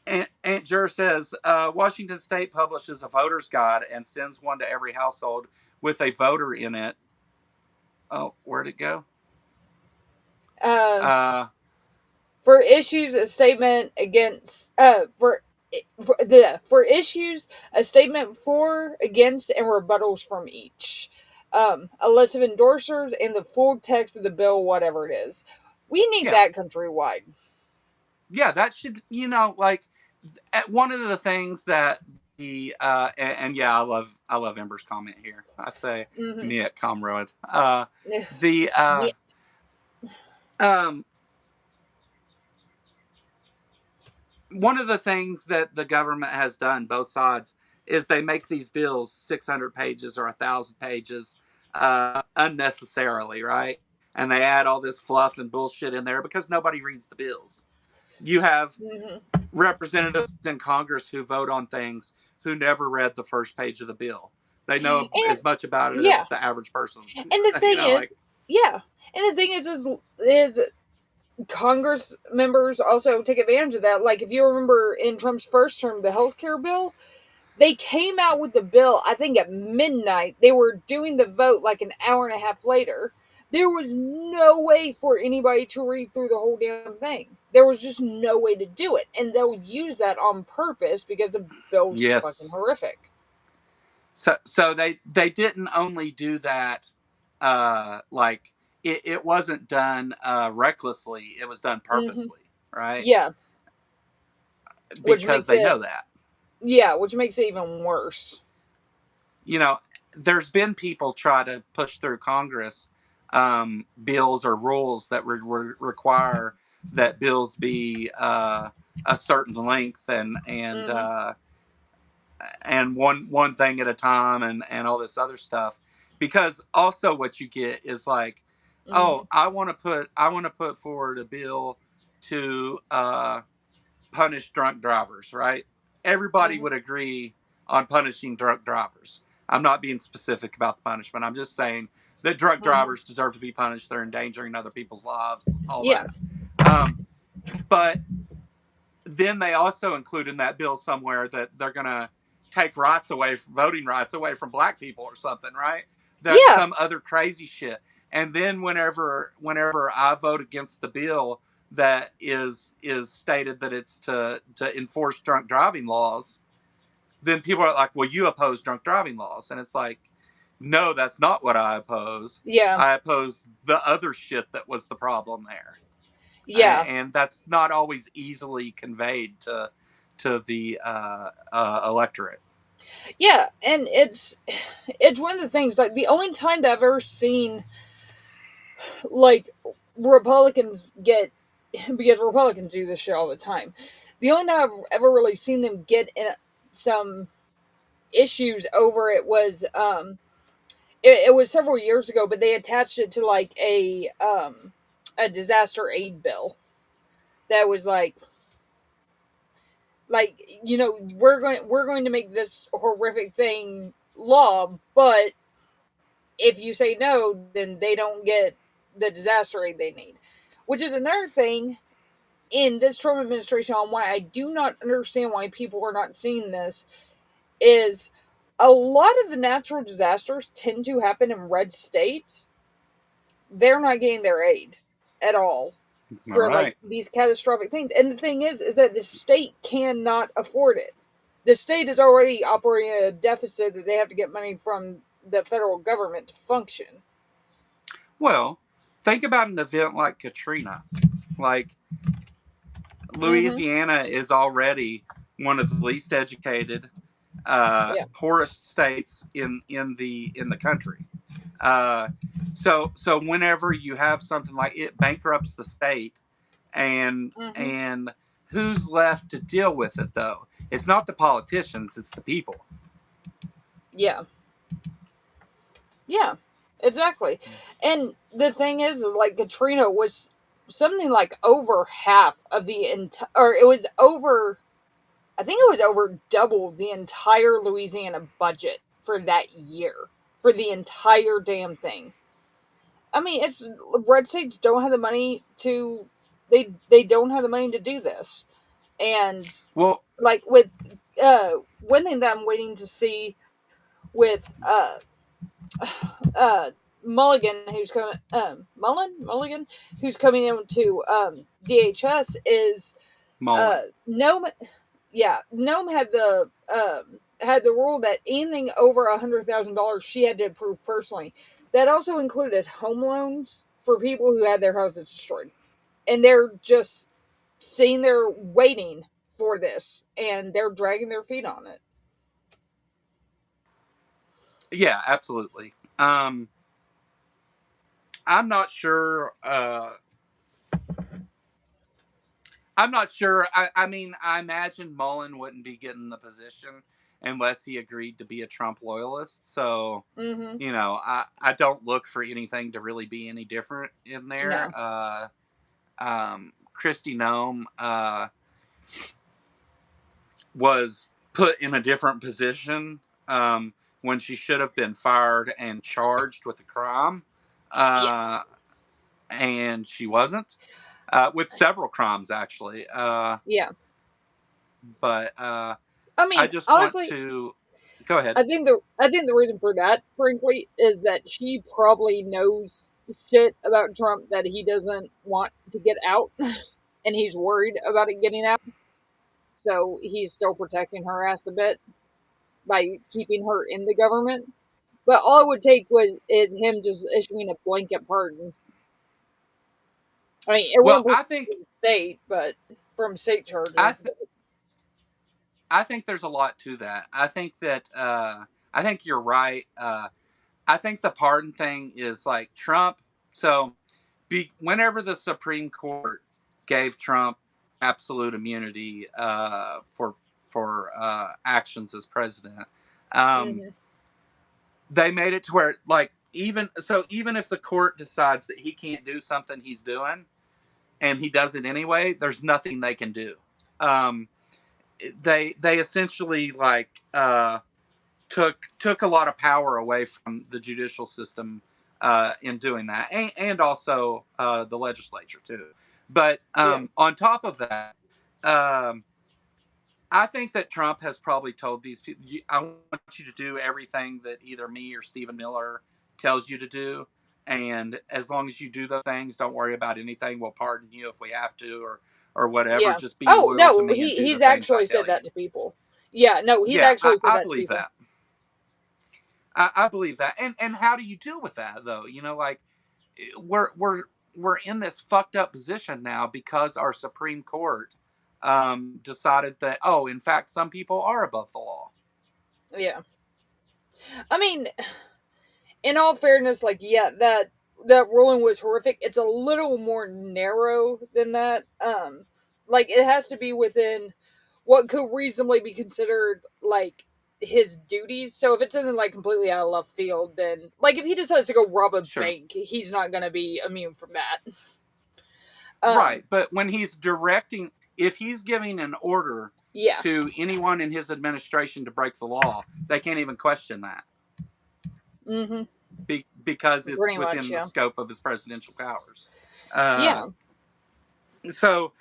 Aunt Jer says, Washington State publishes a voter's guide and sends one to every household with a voter in it. Oh, where'd it go? For issues, a statement against, for issues, a statement for, against, and rebuttals from each. A list of endorsers and the full text of the bill, whatever it is. We need that countrywide. Yeah, that should, like, one of the things that the I love Ember's comment here. I say, "Niet comrade." One of the things that the government has done, both sides, is they make these bills 600 pages or 1,000 pages unnecessarily, right? and they add all this fluff and bullshit in there because nobody reads the bills. You have representatives in Congress who vote on things who never read the first page of the bill. They know as much about it as the average person. And the thing is, and the thing is Congress members also take advantage of that. Like, if you remember in Trump's first term, the healthcare bill, they came out with the bill, I think at midnight. They were doing the vote like an hour and a half later. There was no way for anybody to read through the whole damn thing. There was just no way to do it. And they'll use that on purpose because the bill's fucking horrific. So they didn't only do that, like, it wasn't done recklessly. It was done purposely, right? Yeah. Because they know that. Yeah, which makes it even worse. You know, there's been people try to push through Congress bills or rules that require that bills be a certain length and one thing at a time and all this other stuff. Because also what you get is like, oh, I want to put forward a bill to punish drunk drivers, right? Everybody would agree on punishing drunk drivers. I'm not being specific about the punishment. I'm just saying that drunk drivers deserve to be punished. They're endangering other people's lives, all that. But then they also include in that bill somewhere that they're going to take voting rights away from black people or something, right? That's some other crazy shit. And then whenever I vote against the bill that is stated that it's to enforce drunk driving laws, then people are like, well, you oppose drunk driving laws. And it's like, no, that's not what I oppose. Yeah. I oppose the other shit that was the problem there. Yeah. And that's not always easily conveyed to the electorate. Yeah, and it's one of the things, like, the only time that I've ever seen, like, Republicans get, because Republicans do this shit all the time, the only time I've ever really seen them get in some issues over it was, it was several years ago, but they attached it to, like, a disaster aid bill that was like, you know, we're going to make this horrific thing law, but if you say no, then they don't get the disaster aid they need. Which is another thing in this Trump administration on why I do not understand why people are not seeing this, is a lot of the natural disasters tend to happen in red states. They're not getting their aid at all for like these catastrophic things. And the thing is that the state cannot afford it. The state is already operating at a deficit that they have to get money from the federal government to function. Well, think about an event like Katrina. Like, Louisiana is already one of the least educated, poorest states in the country. So whenever you have something like it bankrupts the state, and who's left to deal with it though? It's not the politicians, it's the people. Yeah. Yeah, exactly. And the thing is like, Katrina was something like over half of the or it was over, I think it was over double the entire Louisiana budget for that year, for the entire damn thing. I mean, it's, red states don't have the money to, they don't have the money to do this. And well, like with one thing that I'm waiting to see with Mulligan, who's coming, Mulligan, who's coming into DHS, is Nome. Yeah, Nome had the rule that anything over $100,000 she had to approve personally. That also included home loans for people who had their houses destroyed, and they're just sitting there waiting for this, and they're dragging their feet on it. Yeah, absolutely. I'm not sure. I'm not sure. I mean, I imagine Mullen wouldn't be getting the position unless he agreed to be a Trump loyalist. So, Mm-hmm. you know, I don't look for anything to really be any different in there. No. Kristi Noem was put in a different position when she should have been fired and charged with a crime. Yeah. And she wasn't, with several crimes, actually. Yeah. But I I mean, just want honestly, to go ahead. I think the reason for that, frankly, is that she probably knows shit about Trump that he doesn't want to get out, and he's worried about it getting out. So he's still protecting her ass a bit by keeping her in the government. But all it would take is him just issuing a blanket pardon. I mean, it Well, wouldn't protect the state, but from state charges. I think there's a lot to that. I think that I think you're right. I think the pardon thing is like Trump. So, whenever the Supreme Court gave Trump absolute immunity for actions as president, um, Mm-hmm. they made it to where, like, even if the court decides that he can't do something he's doing and he does it anyway, there's nothing they can do. Um, they essentially like took a lot of power away from the judicial system in doing that, and also the legislature too. But Yeah. on top of that, um, I think that Trump has probably told these people, "I want you to do everything that either me or Stephen Miller tells you to do, and as long as you do those things, don't worry about anything. We'll pardon you if we have to, or whatever. Yeah. Just be Oh loyal to no, me and do the he's things I actually said tell that you." to people. Yeah, no, he's Yeah, actually said I that to believe people. that. I believe that. And how do you deal with that though? You know, like we're in this fucked up position now because our Supreme Court decided that, oh, in fact, some people are above the law. Yeah. I mean, in all fairness, like, yeah, that ruling was horrific. It's a little more narrow than that. Like, it has to be within what could reasonably be considered like his duties. So if it's something like completely out of left field, then like if he decides to go rob a Sure. bank, he's not going to be immune from that. Right, but when he's directing, if he's giving an order Yeah. to anyone in his administration to break the law, they can't even question that. Mm-hmm. Because it's Pretty much, within the yeah. scope of his presidential powers. Yeah. So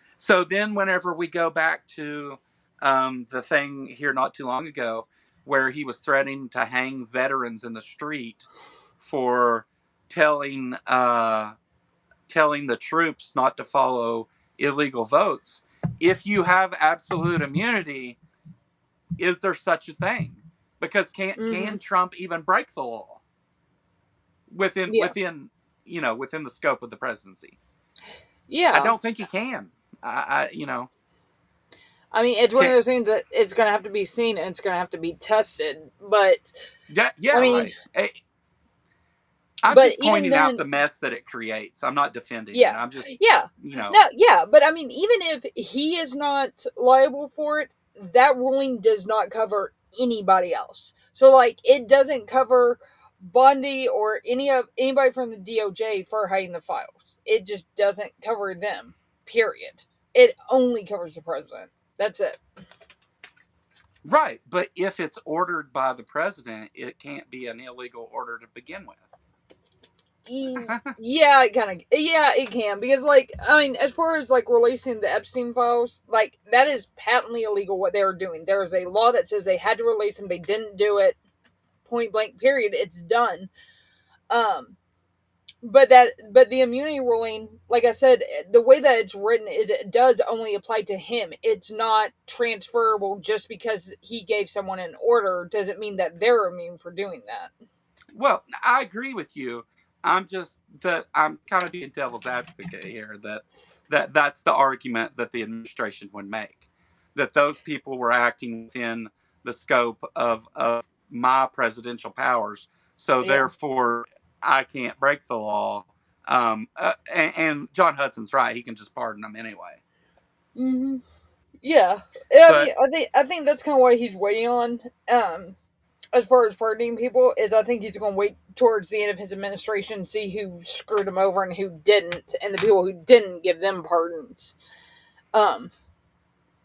then whenever we go back to the thing here not too long ago where he was threatening to hang veterans in the street for telling telling the troops not to follow illegal votes, if you have absolute immunity, is there such a thing? Because can Trump even break the law within within the scope of the presidency? Yeah. I don't think he can. I you know. I mean, it's one of Can't, those things that it's going to have to be seen and it's going to have to be tested. But yeah, I mean, right. I'm but just even pointing out then, the mess that it creates. I'm not defending it. yeah, I'm just, yeah, you know. no, yeah. But I mean, even if he is not liable for it, that ruling does not cover anybody else. So, like, it doesn't cover Bondi or anybody from the DOJ for hiding the files. It just doesn't cover them. Period. It only covers the president. That's it. Right. But if it's ordered by the president, it can't be an illegal order to begin with. Yeah, it can, because like, I mean, as far as like releasing the Epstein files, like, that is patently illegal what they were doing. There is a law that says they had to release them. They didn't do it. Point blank, period. It's done. um but the immunity ruling, like I said, the way that it's written is it does only apply to him. It's not transferable. Just because he gave someone an order doesn't mean that they're immune for doing that. Well, I agree with you. I'm kind of being devil's advocate here that's the argument that the administration would make, that those people were acting within the scope of my presidential powers, so Yeah. therefore I can't break the law. And John Hudson's right; he can just pardon them anyway. Mm-hmm. Yeah, I think that's kind of what he's waiting on. As far as pardoning people, is I think he's going to wait towards the end of his administration and see who screwed him over and who didn't, and the people who didn't give them pardons. Um,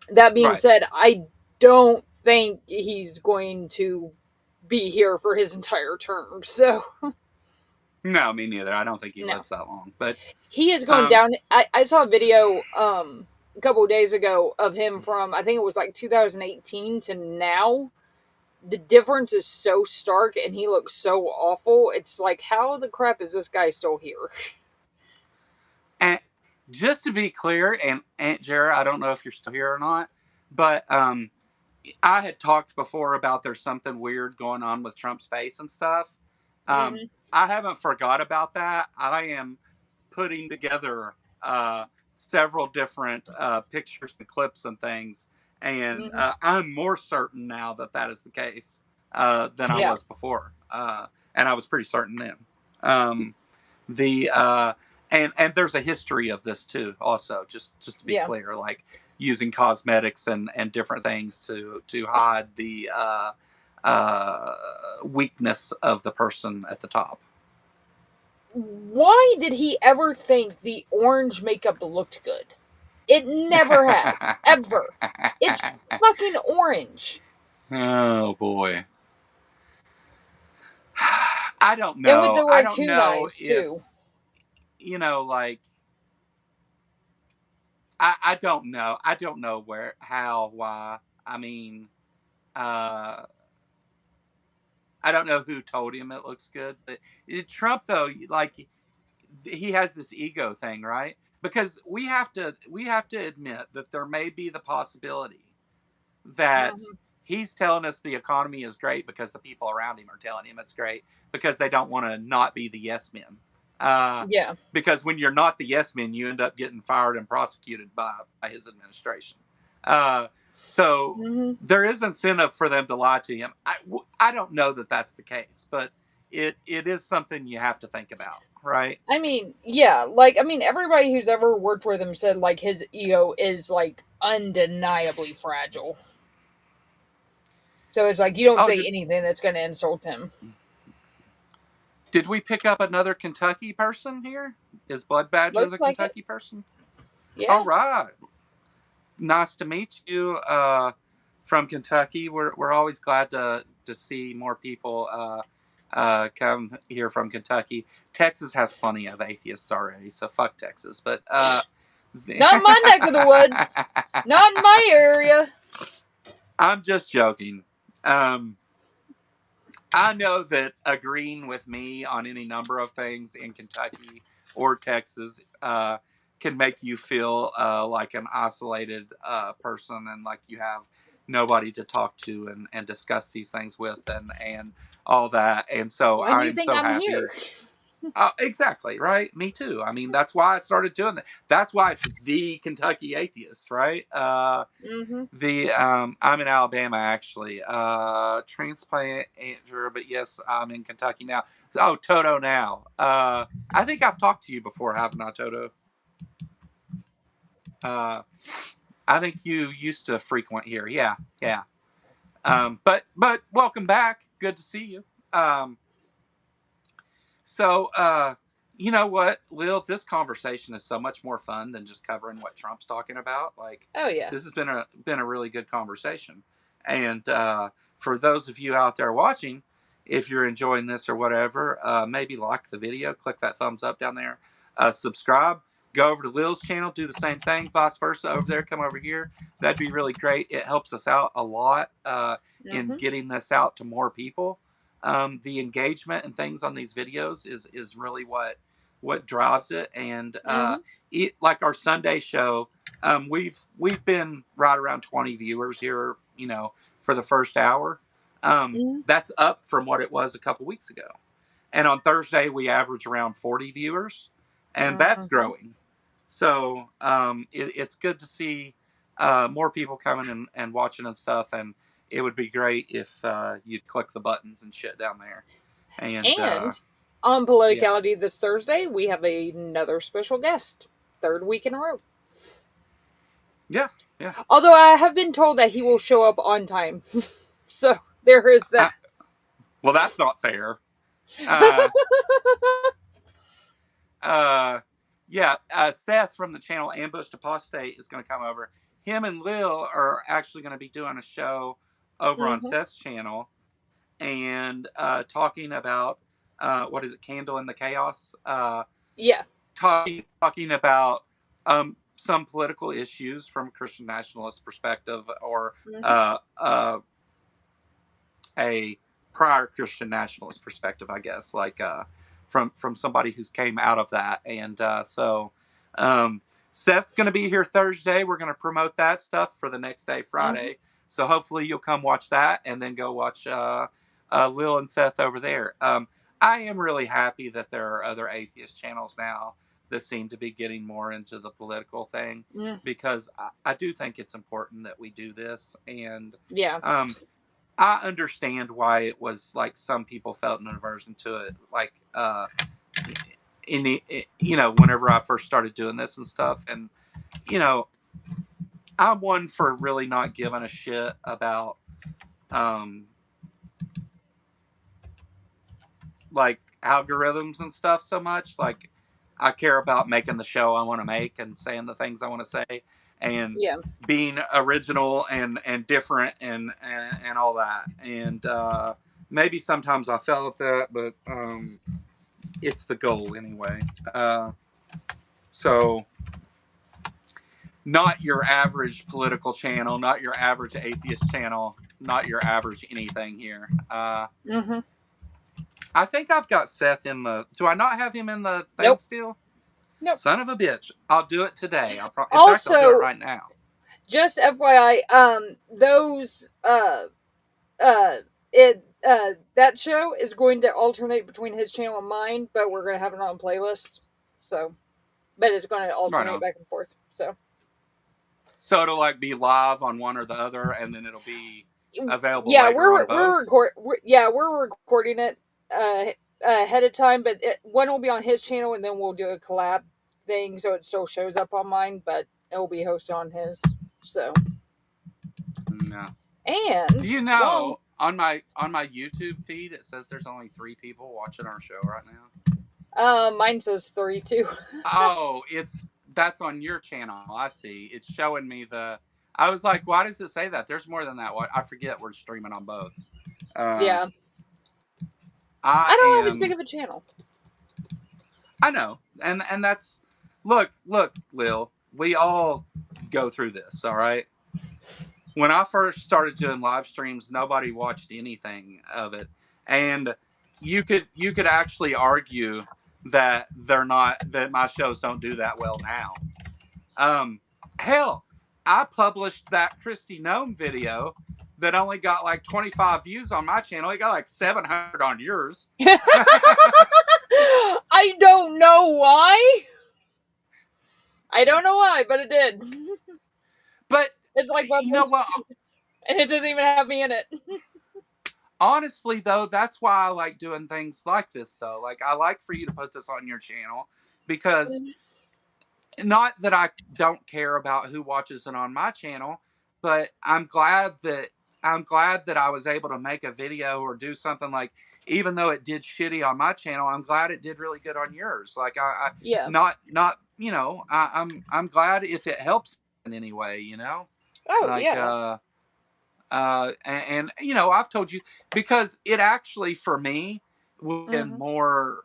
that being said, I don't think he's going to be here for his entire term. So no, me neither. I don't think he lives that long. But he is going down. I saw a video a couple of days ago of him from, I think it was like 2018 to now. The difference is so stark and he looks so awful. It's like, how the crap is this guy still here? And just to be clear, and Aunt Jera, I don't know if you're still here or not, but I had talked before about there's something weird going on with Trump's face and stuff. I haven't forgot about that. I am putting together several different pictures and clips and things, and I'm more certain now that that is the case than I was before, and I was pretty certain then. And there's a history of this too, also, just to be clear, like using cosmetics and different things to hide the weakness of the person at the top. Why did he ever think the orange makeup looked good? It never has. Ever. It's fucking orange. Oh, boy. I don't know. And with the raccoon eyes, too. You know, like, I don't know. I don't know where, how, why. I mean, I don't know who told him it looks good. But Trump, though, like, he has this ego thing, right? Because we have to admit that there may be the possibility that he's telling us the economy is great because the people around him are telling him it's great because they don't want to not be the yes men. Because when you're not the yes men, you end up getting fired and prosecuted by his administration. So there is incentive for them to lie to him. I don't know that that's the case, but it is something you have to think about, right? I mean, yeah, like, I mean, everybody who's ever worked with him said, like, his ego is, like, undeniably fragile. So it's like, you don't say anything that's going to insult him. Did we pick up another Kentucky person here? Is Blood Badger the Kentucky person? Yeah. All right. Nice to meet you from Kentucky. We're always glad to see more people come here from Kentucky. Texas has plenty of atheists already, so fuck Texas. But not in my neck of the woods. Not in my area. I'm just joking. I know that agreeing with me on any number of things in Kentucky or Texas can make you feel like an isolated person and like you have nobody to talk to and discuss these things with and all that. And so why do you think I'm happy. Here? Exactly, right? Me too. I mean, that's why I started doing that. That's why it's the Kentucky Atheist, right? I'm in Alabama, actually. Transplant Andrew, but yes, I'm in Kentucky now. Oh, Toto now. I think I've talked to you before, haven't I, Toto? I think you used to frequent here. Yeah. But welcome back. Good to see you. So, you know what, Lil, this conversation is so much more fun than just covering what Trump's talking about. Like, this has been a really good conversation. And for those of you out there watching, if you're enjoying this or whatever, maybe like the video, click that thumbs up down there, subscribe, go over to Lil's channel, do the same thing, vice versa over there, come over here. That'd be really great. It helps us out a lot in getting this out to more people. The engagement and things on these videos is really what drives it. And it, like our Sunday show, we've been right around 20 viewers here, you know, for the first hour. That's up from what it was a couple weeks ago. And on Thursday we average around 40 viewers, and that's growing. So it's good to see more people coming and watching and stuff. And it would be great if you'd click the buttons and shit down there. And on Politicality this Thursday, we have another special guest. 3rd week in a row. Yeah, yeah. Although I have been told that he will show up on time. So there is that. Well, that's not fair. Uh, yeah, Seth from the channel Ambushed Apostate is going to come over. Him and Lil are actually going to be doing a show over on Seth's channel and talking about what is it, Candle in the Chaos? Yeah. Talking about some political issues from a Christian nationalist perspective, or a prior Christian nationalist perspective, I guess, like from somebody who's came out of that. And so Seth's going to be here Thursday. We're going to promote that stuff for the next day, Friday. So hopefully you'll come watch that and then go watch Lil and Seth over there. I am really happy that there are other atheist channels now that seem to be getting more into the political thing, because I do think it's important that we do this. And I understand why it was like some people felt an aversion to it, like in the, whenever I first started doing this and stuff. And I'm one for really not giving a shit about like algorithms and stuff so much. Like, I care about making the show I want to make and saying the things I want to say, and being original and different and all that. And maybe sometimes I fell at that, but it's the goal anyway. So not your average political channel, not your average atheist channel, not your average anything here. I think I've got Seth in the. Do I not have him in the thing still? Nope. Son of a bitch! I'll do it today. In fact, Also, I'll do it right now. Just FYI, those that show is going to alternate between his channel and mine, but we're going to have it on playlist. So, but it's going to alternate back and forth. So it'll like be live on one or the other, and then it'll be available. Yeah, later on both? we're recording it ahead of time, but one will be on his channel, and then we'll do a collab thing, so it still shows up on mine, but it will be hosted on his. So, no. And do you know on my YouTube feed it says there's only 3 people watching our show right now? Mine says 3 too. Oh, that's on your channel. I see. It's showing me the. I was like, why does it say that? There's more than that. What? I forget we're streaming on both. Yeah. I don't have as big of a channel. I know, and that's look, Lil. We all go through this, all right. When I first started doing live streams, nobody watched anything of it, and you could actually argue that that my shows don't do that well now. Hell, I published that Christy Gnome video that only got like 25 views on my channel. It got like 700 on yours. I don't know why. I don't know why, but it did. But it's like, you know what? And it doesn't even have me in it. Honestly, though, that's why I like doing things like this, though. Like, I like for you to put this on your channel, because not that I don't care about who watches it on my channel, but I'm glad that I was able to make a video or do something, like, even though it did shitty on my channel, I'm glad it did really good on yours. Like, I'm glad if it helps in any way, you know? Oh, like, yeah. And I've told you, because it actually, for me, would have been more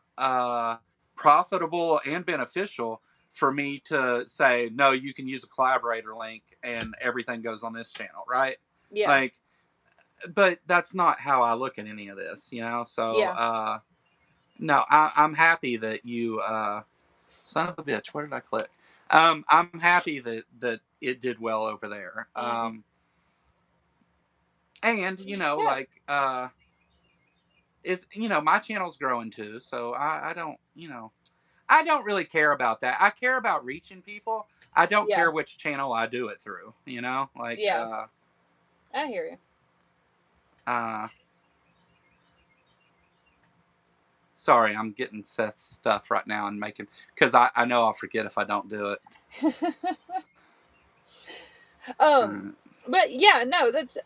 profitable and beneficial for me to say, no, you can use a collaborator link and everything goes on this channel, right? Yeah. Like, but that's not how I look at any of this, you know? So, no, I'm happy that you, son of a bitch, where did I click? I'm happy that it did well over there. And, like, it's, my channel's growing too. So I don't, I don't really care about that. I care about reaching people. I don't care which channel I do it through, like, I hear you. Sorry, I'm getting Seth's stuff right now and because I know I'll forget if I don't do it. But yeah, no, that's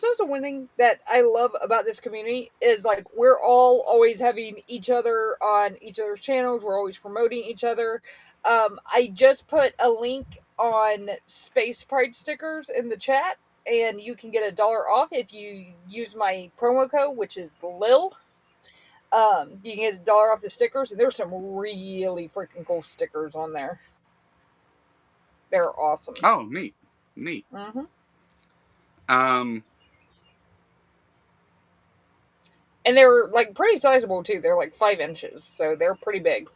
also one thing that I love about this community is like we're all always having each other on each other's channels. We're always promoting each other. I just put a link on Space Pride stickers in the chat, and you can get $1 off if you use my promo code, which is Lil. You can get $1 off the stickers, and there's some really freaking cool stickers on there. They're awesome. Oh, neat. Mm-hmm. And they're like pretty sizable too. They're like 5 inches, so they're pretty big.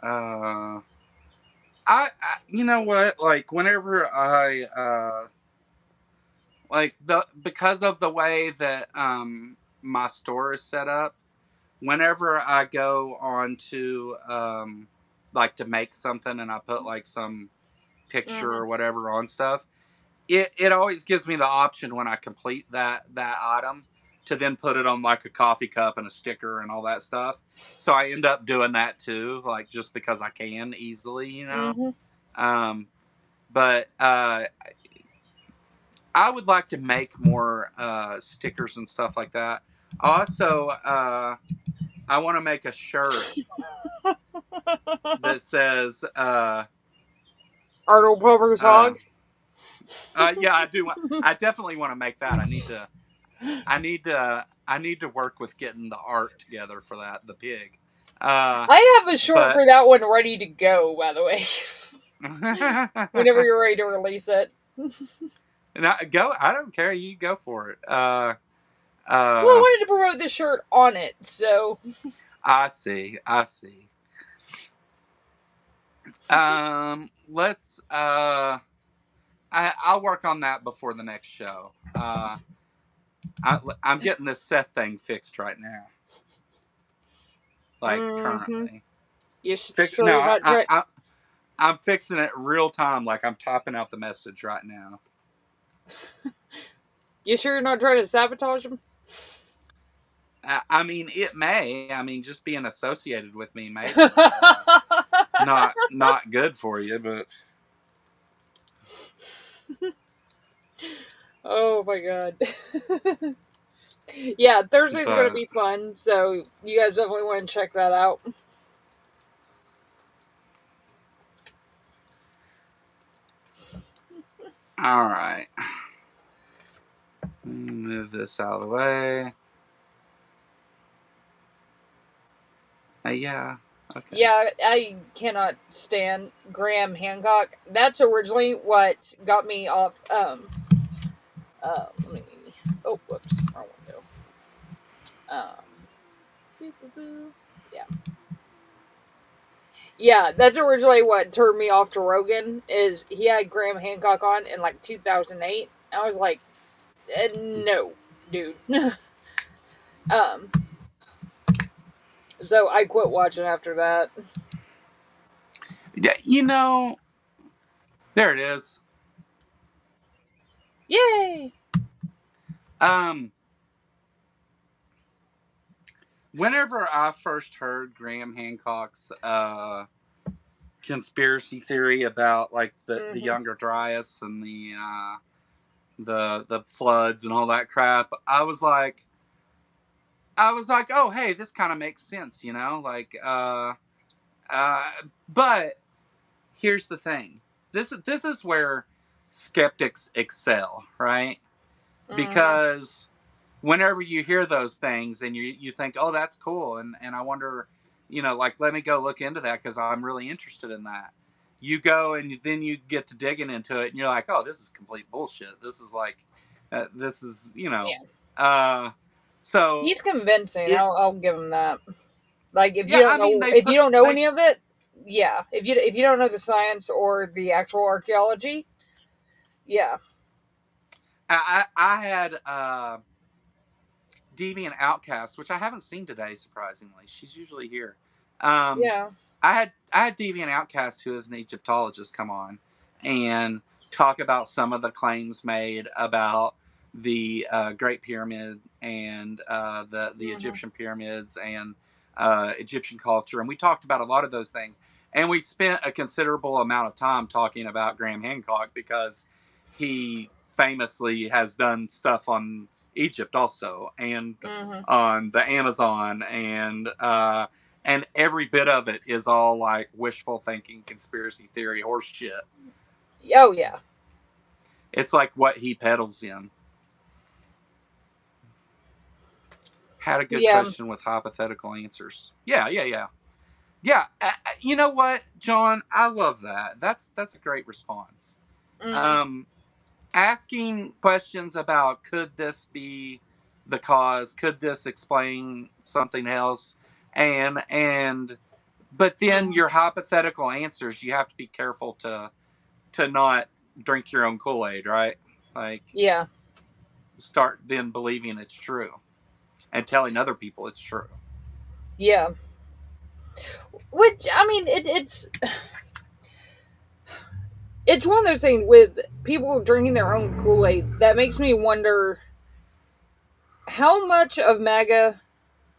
I you know what? Like whenever I like because of the way that my store is set up, whenever I go on to like to make something and I put like some picture or whatever on stuff, it always gives me the option when I complete that item to then put it on like a coffee cup and a sticker and all that stuff. So I end up doing that too, like just because I can easily, you know. But I would like to make more stickers and stuff like that. Also, I want to make a shirt that says Arnold Palmer's hog. Yeah, I do. I definitely want to make that. I need to work with getting the art together for that. The pig. I have a shirt for that one ready to go. By the way, whenever you're ready to release it. And I don't care. You go for it. Well, I wanted to promote the shirt on it, so. I see. Let's. I'll work on that before the next show. I'm getting this Seth thing fixed right now. Like currently. You sure not try- I'm fixing it real time, like I'm typing out the message right now. You sure you're not trying to sabotage him? I mean, it may. I mean, just being associated with me may be, not good for you, but. Oh my god. Yeah, Thursday's going to be fun, so you guys definitely want to check that out. All right. Move this out of the way. Yeah. Okay. Yeah, I cannot stand Graham Hancock. That's originally what got me off. Let me. Oh, whoops, wrong window. Yeah. Yeah, that's originally what turned me off to Rogan. Is he had Graham Hancock on in like 2008? I was like, no, dude. So I quit watching after that. Yeah, you know, there it is. Yay! Whenever I first heard Graham Hancock's conspiracy theory about like the Younger Dryas and the floods and all that crap, I was like, oh hey, this kind of makes sense, you know, like but here's the thing. This is where skeptics excel, right? Because whenever you hear those things and you think, oh, that's cool, and I wonder, you know, like, let me go look into that because I'm really interested in that. You go and then you get to digging into it and you're like, oh, this is complete bullshit. This is like, this is, you know, so he's convincing. I'll give him that. Like if you don't know, if you don't know any of it, yeah. If you don't know the science or the actual archaeology, yeah. I had Deviant Outcast, which I haven't seen today, surprisingly. She's usually here. Yeah. I had Deviant Outcast, who is an Egyptologist, come on and talk about some of the claims made about the Great Pyramid and the Egyptian pyramids and Egyptian culture, and we talked about a lot of those things. And we spent a considerable amount of time talking about Graham Hancock because he famously has done stuff on Egypt also, and on the Amazon, and every bit of it is all like wishful thinking, conspiracy theory, horse shit. Oh yeah. It's like what he peddles in. Had a good question with hypothetical answers. Yeah. You know what, John? I love that. That's a great response. Asking questions about, could this be the cause? Could this explain something else? But then your hypothetical answers, you have to be careful to not drink your own Kool-Aid, right? Like, start then believing it's true and telling other people it's true. Yeah. Which, I mean, it's one of those things with people drinking their own Kool-Aid that makes me wonder how much of MAGA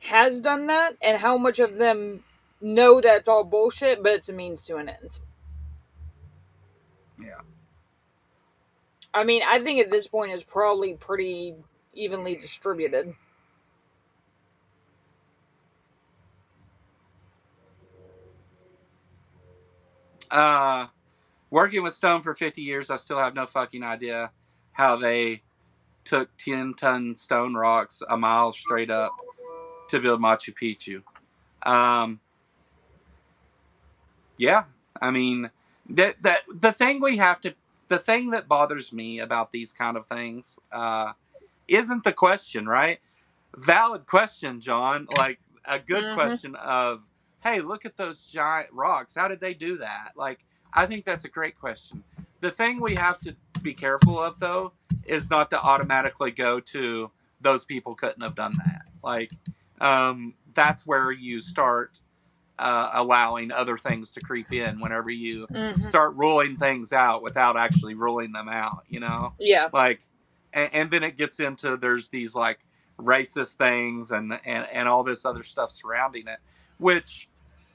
has done that and how much of them know that's all bullshit, but it's a means to an end. Yeah. I mean, I think at this point it's probably pretty evenly distributed. Working with stone for 50 years, I still have no fucking idea how they took 10-ton stone rocks a mile straight up to build Machu Picchu. Yeah, I mean, the thing that bothers me about these kind of things isn't the question, right? Valid question, John. Like a good question of, hey, look at those giant rocks. How did they do that? Like, I think that's a great question. The thing we have to be careful of, though, is not to automatically go to those people couldn't have done that. Like, that's where you start allowing other things to creep in whenever you start ruling things out without actually ruling them out, you know? Yeah. Like, and then it gets into, there's these like racist things and all this other stuff surrounding it, which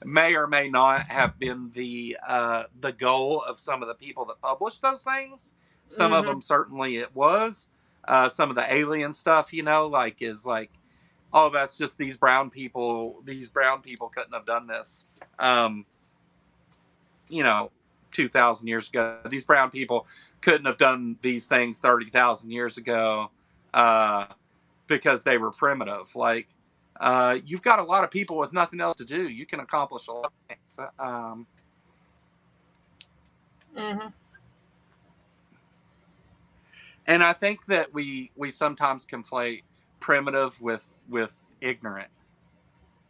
may or may not have been the goal of some of the people that published those things. Some of them certainly it was. Some of the alien stuff, you know, like is like, oh, that's just these brown people couldn't have done this. You know, 2,000 years ago, these brown people couldn't have done these things 30,000 years ago because they were primitive. Like, you've got a lot of people with nothing else to do. You can accomplish a lot of things. And I think that we sometimes conflate primitive with ignorant.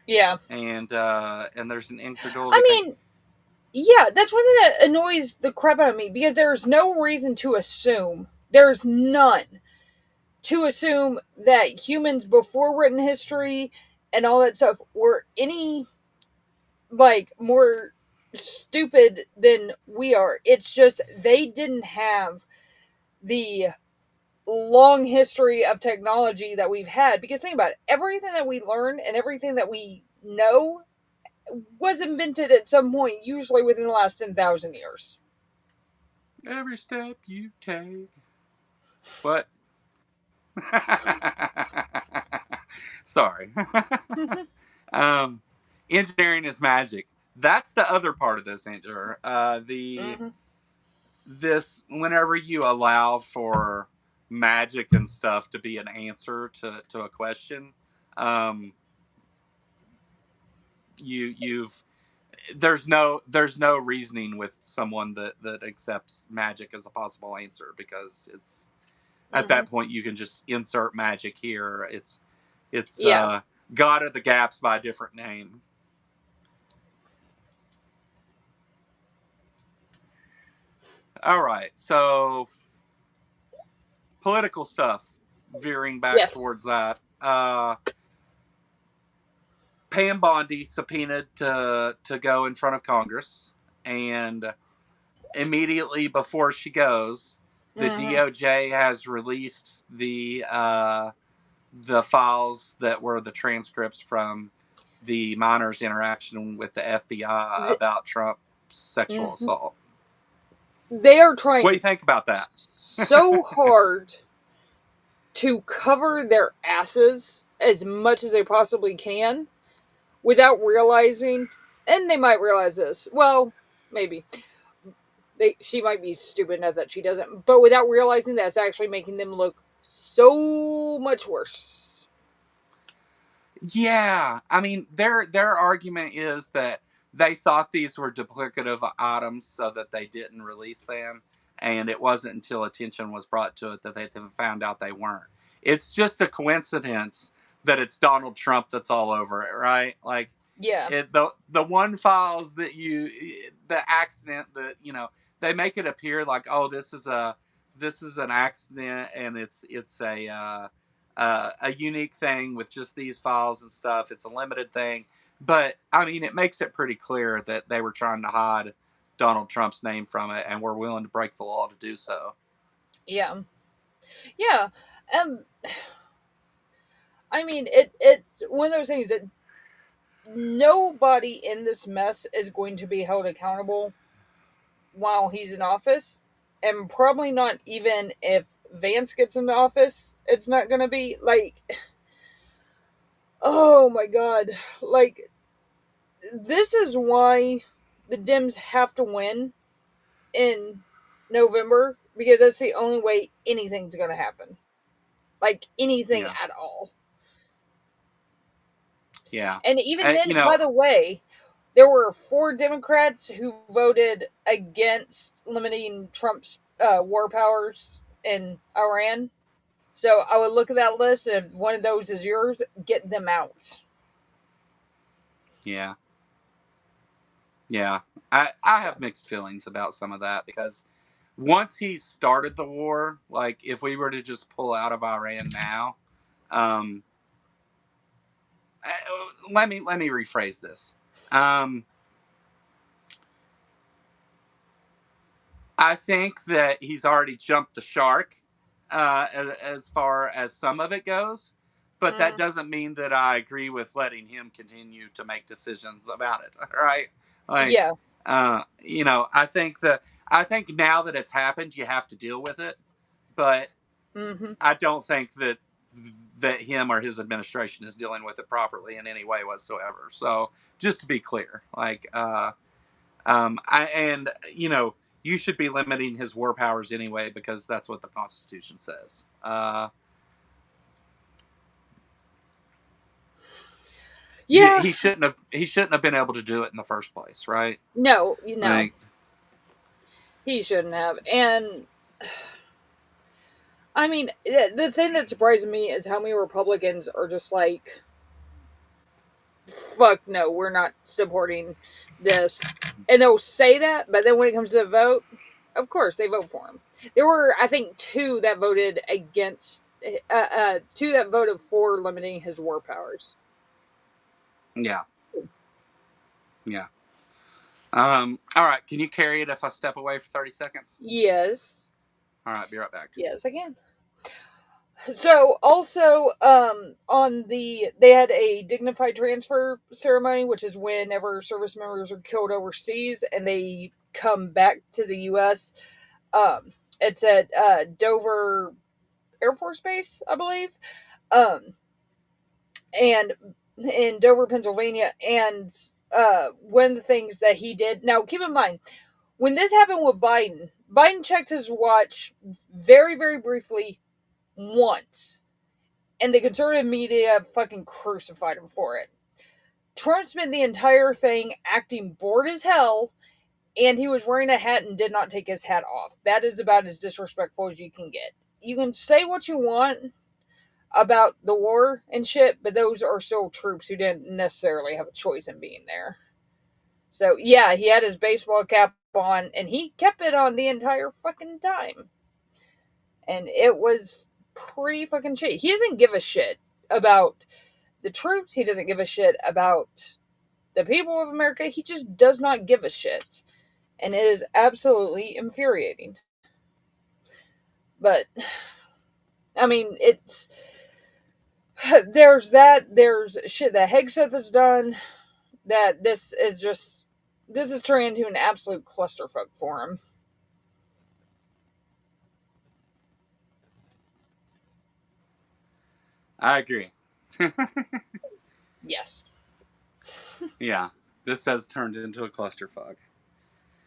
Yeah. And there's an incredulity. I mean, yeah, that's one thing that annoys the crap out of me because there's no reason to assume, there's none, to assume that humans before written history and all that stuff were any, like, more stupid than we are. It's just they didn't have the long history of technology that we've had. Because think about it, everything that we learn and everything that we know was invented at some point, usually within the last 10,000 years. Every step you take. What? Sorry. Engineering is magic. That's the other part of this, Andrew. This, whenever you allow for magic and stuff to be an answer to a question, there's no reasoning with someone that accepts magic as a possible answer, because it's at that point you can just insert magic here. It's God of the gaps by a different name. All right, so political stuff, veering back towards that. Pam Bondi subpoenaed to go in front of Congress, and immediately before she goes, the DOJ has released the files that were the transcripts from the minor's interaction with the FBI about Trump's sexual assault. They are trying. What do you think about that? So hard to cover their asses as much as they possibly can without realizing, and they might realize this. Well, maybe. She might be stupid enough that she doesn't, but without realizing that it's actually making them look so much worse. Yeah, I mean, their argument is that they thought these were duplicative items, so that they didn't release them, and it wasn't until attention was brought to it that they found out they weren't. It's just a coincidence that it's Donald Trump that's all over it, right? Like, yeah, the one files that the accident that they make it appear like, oh, this is an accident, and it's a unique thing with just these files and stuff. It's a limited thing, but I mean, it makes it pretty clear that they were trying to hide Donald Trump's name from it, and were willing to break the law to do so. Yeah. I mean, it's one of those things that nobody in this mess is going to be held accountable while he's in office, and probably not even if Vance gets into office. It's not going to be like, oh my god, like, this is why the Dems have to win in November, because that's the only way anything's going to happen. Like, anything at all. Yeah. And even then, by the way, there were 4 Democrats who voted against limiting Trump's war powers in Iran. So I would look at that list, and if one of those is yours, get them out. Yeah. Yeah. I have mixed feelings about some of that, because once he started the war, like, if we were to just pull out of Iran now, let me rephrase this. I think that he's already jumped the shark as far as some of it goes, but that doesn't mean that I agree with letting him continue to make decisions about it. Right? Like, yeah. I think now that it's happened, you have to deal with it, but I don't think that him or his administration is dealing with it properly in any way whatsoever. So, just to be clear, like, you should be limiting his war powers anyway, because that's what the Constitution says. Yeah. He shouldn't have been able to do it in the first place, right? No, Like, he shouldn't have. And I mean, the thing that surprises me is how many Republicans are just like, fuck no, we're not supporting this. And they'll say that, but then when it comes to the vote, of course they vote for him. There were, I think, 2 that voted against, 2 that voted for limiting his war powers. Yeah. All right. Can you carry it if I step away for 30 seconds? Yes. All right. Be right back. Yes, I can. So also, they had a dignified transfer ceremony, which is whenever service members are killed overseas and they come back to the U.S. It's at Dover Air Force Base, I believe, and in Dover, Pennsylvania. And one of the things that he did. Now, keep in mind, when this happened with Biden checked his watch very, very briefly once. And the conservative media fucking crucified him for it. Trump spent the entire thing acting bored as hell, and he was wearing a hat and did not take his hat off. That is about as disrespectful as you can get. You can say what you want about the war and shit, but those are still troops who didn't necessarily have a choice in being there. So, yeah, he had his baseball cap on, and he kept it on the entire fucking time. And it was pretty fucking shit. He doesn't give a shit about the troops. He doesn't give a shit about the people of America. He just does not give a shit. And it is absolutely infuriating. But, I mean, it's... There's that. There's shit that Hegseth has done. That this is turning into an absolute clusterfuck for him. I agree. Yes. Yeah, this has turned into a clusterfuck.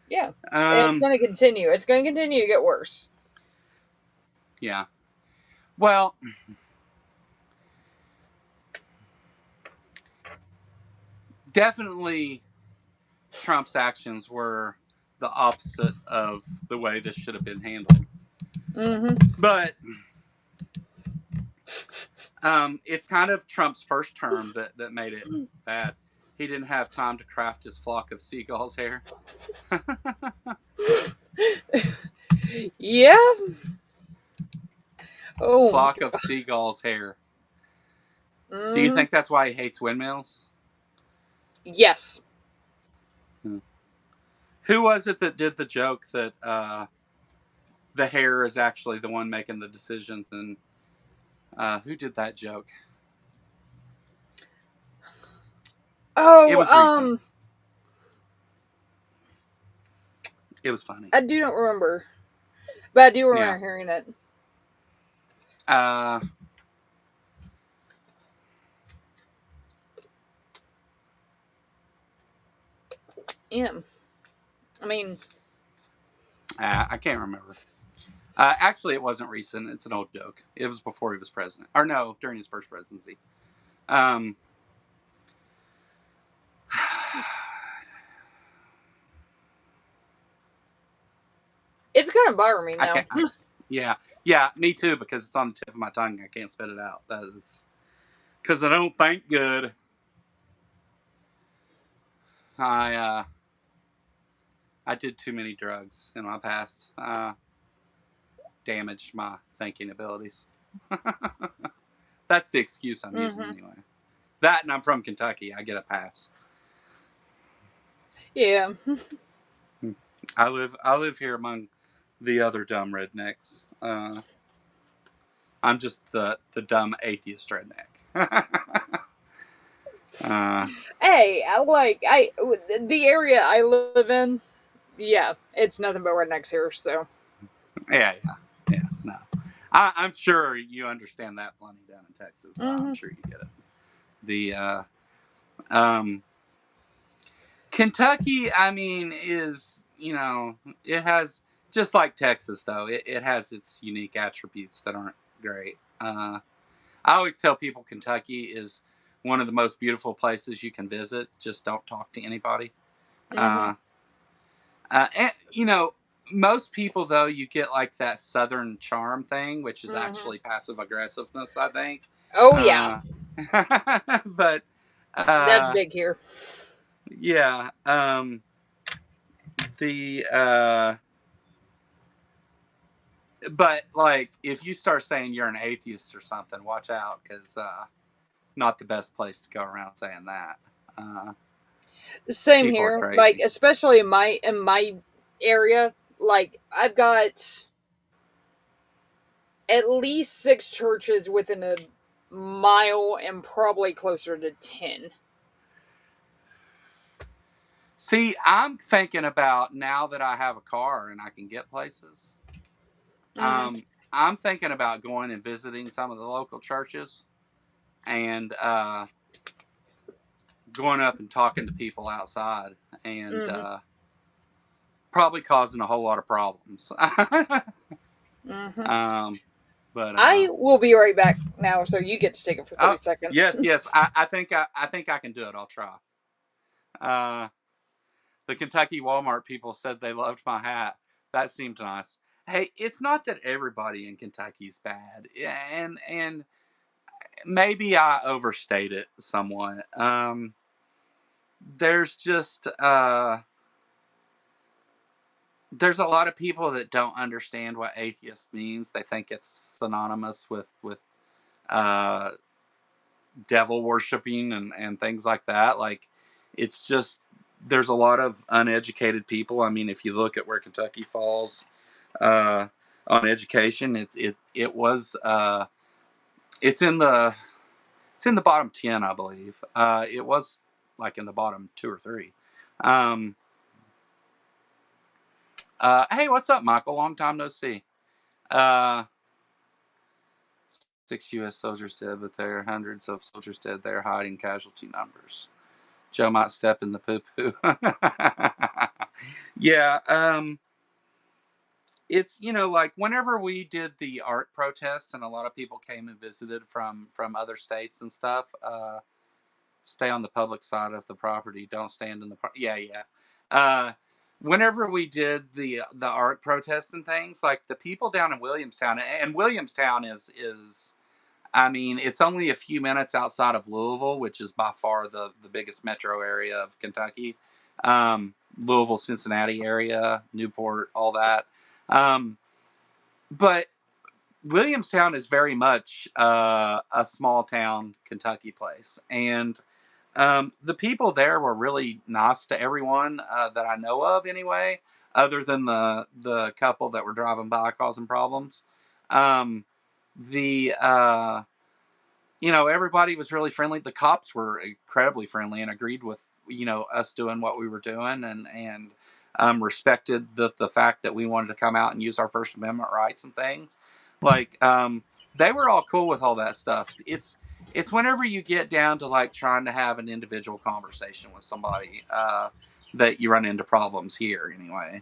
Yeah. It's going to continue. It's going to continue to get worse. Yeah. Well, definitely Trump's actions were the opposite of the way this should have been handled. Mm-hmm. But it's kind of Trump's first term that made it bad. He didn't have time to craft his flock of seagulls hair. Yeah. Oh. Flock of seagulls hair. Mm-hmm. Do you think that's why he hates windmills? Yes. Who was it that did the joke that the hair is actually the one making the decisions? And who did that joke? Oh, it was recent. It was funny. I do not remember, but I do remember hearing it. Yeah. I mean, I can't remember. Actually, it wasn't recent. It's an old joke. It was before he was president. Or no, during his first presidency. it's going to bother me now. Yeah, me too, because it's on the tip of my tongue. I can't spit it out. That's because I don't think good. I did too many drugs in my past. Damaged my thinking abilities. That's the excuse I'm using anyway. That, and I'm from Kentucky. I get a pass. Yeah. I live here among the other dumb rednecks. I'm just the dumb atheist redneck. Hey, the area I live in. Yeah, it's nothing but rednecks here. So. Yeah. No, I'm sure you understand that plenty down in Texas. I'm sure you get it. The Kentucky, I mean, is, it has, just like Texas though, it has its unique attributes that aren't great. I always tell people Kentucky is one of the most beautiful places you can visit. Just don't talk to anybody. And most people though, you get like that Southern charm thing, which is actually passive aggressiveness, I think. Oh yeah. But that's big here. Yeah. But like, if you start saying you're an atheist or something, watch out, because not the best place to go around saying that. Same here. Like, especially in my area, like I've got at least 6 churches within a mile and probably closer to 10. See, I'm thinking about, now that I have a car and I can get places, I'm thinking about going and visiting some of the local churches and going up and talking to people outside and probably causing a whole lot of problems. But I will be right back now, so you get to take it for 30 seconds. Yes. I think I can do it. I'll try. The Kentucky Walmart people said they loved my hat. That seemed nice. Hey, it's not that everybody in Kentucky's bad, and maybe I overstate it somewhat. There's just there's a lot of people that don't understand what atheist means. They think it's synonymous with devil worshiping and things like that. Like, it's just, there's a lot of uneducated people. I mean, if you look at where Kentucky falls on education, it's in the It's in the bottom 10, I believe. It was like in the bottom 2 or 3. Hey, what's up, Michael? Long time no see. 6 U.S. soldiers dead, but there are hundreds of soldiers dead there hiding casualty numbers. Joe might step in the poo-poo. Yeah, it's, like whenever we did the art protest and a lot of people came and visited from other states and stuff, stay on the public side of the property, don't stand in the yeah. Whenever we did the art protest and things, like the people down in Williamstown, and Williamstown is I mean, it's only a few minutes outside of Louisville, which is by far the biggest metro area of Kentucky. Louisville, Cincinnati area, Newport, all that. But Williamstown is very much a small town Kentucky place. And the people there were really nice to everyone that I know of anyway, other than the couple that were driving by causing problems. The everybody was really friendly. The cops were incredibly friendly and agreed with us doing what we were doing, and respected the fact that we wanted to come out and use our First Amendment rights and things. Like they were all cool with all that stuff. It's whenever you get down to like trying to have an individual conversation with somebody that you run into problems here anyway.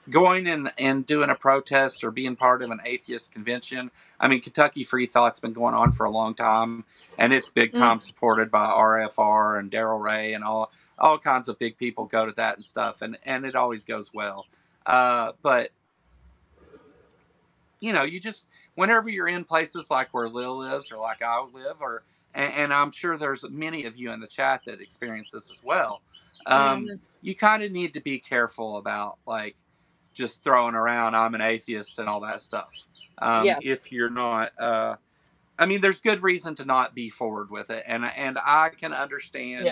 Going and doing a protest or being part of an atheist convention. I mean, Kentucky Free Thought's been going on for a long time, and it's big time supported by RFR and Daryl Ray and all kinds of big people go to that and stuff, and it always goes well. But you just, whenever you're in places like where Lil lives or like I live, or and I'm sure there's many of you in the chat that experience this as well. You kind of need to be careful about like just throwing around I'm an atheist and all that stuff. If you're not, I mean, there's good reason to not be forward with it, and I can understand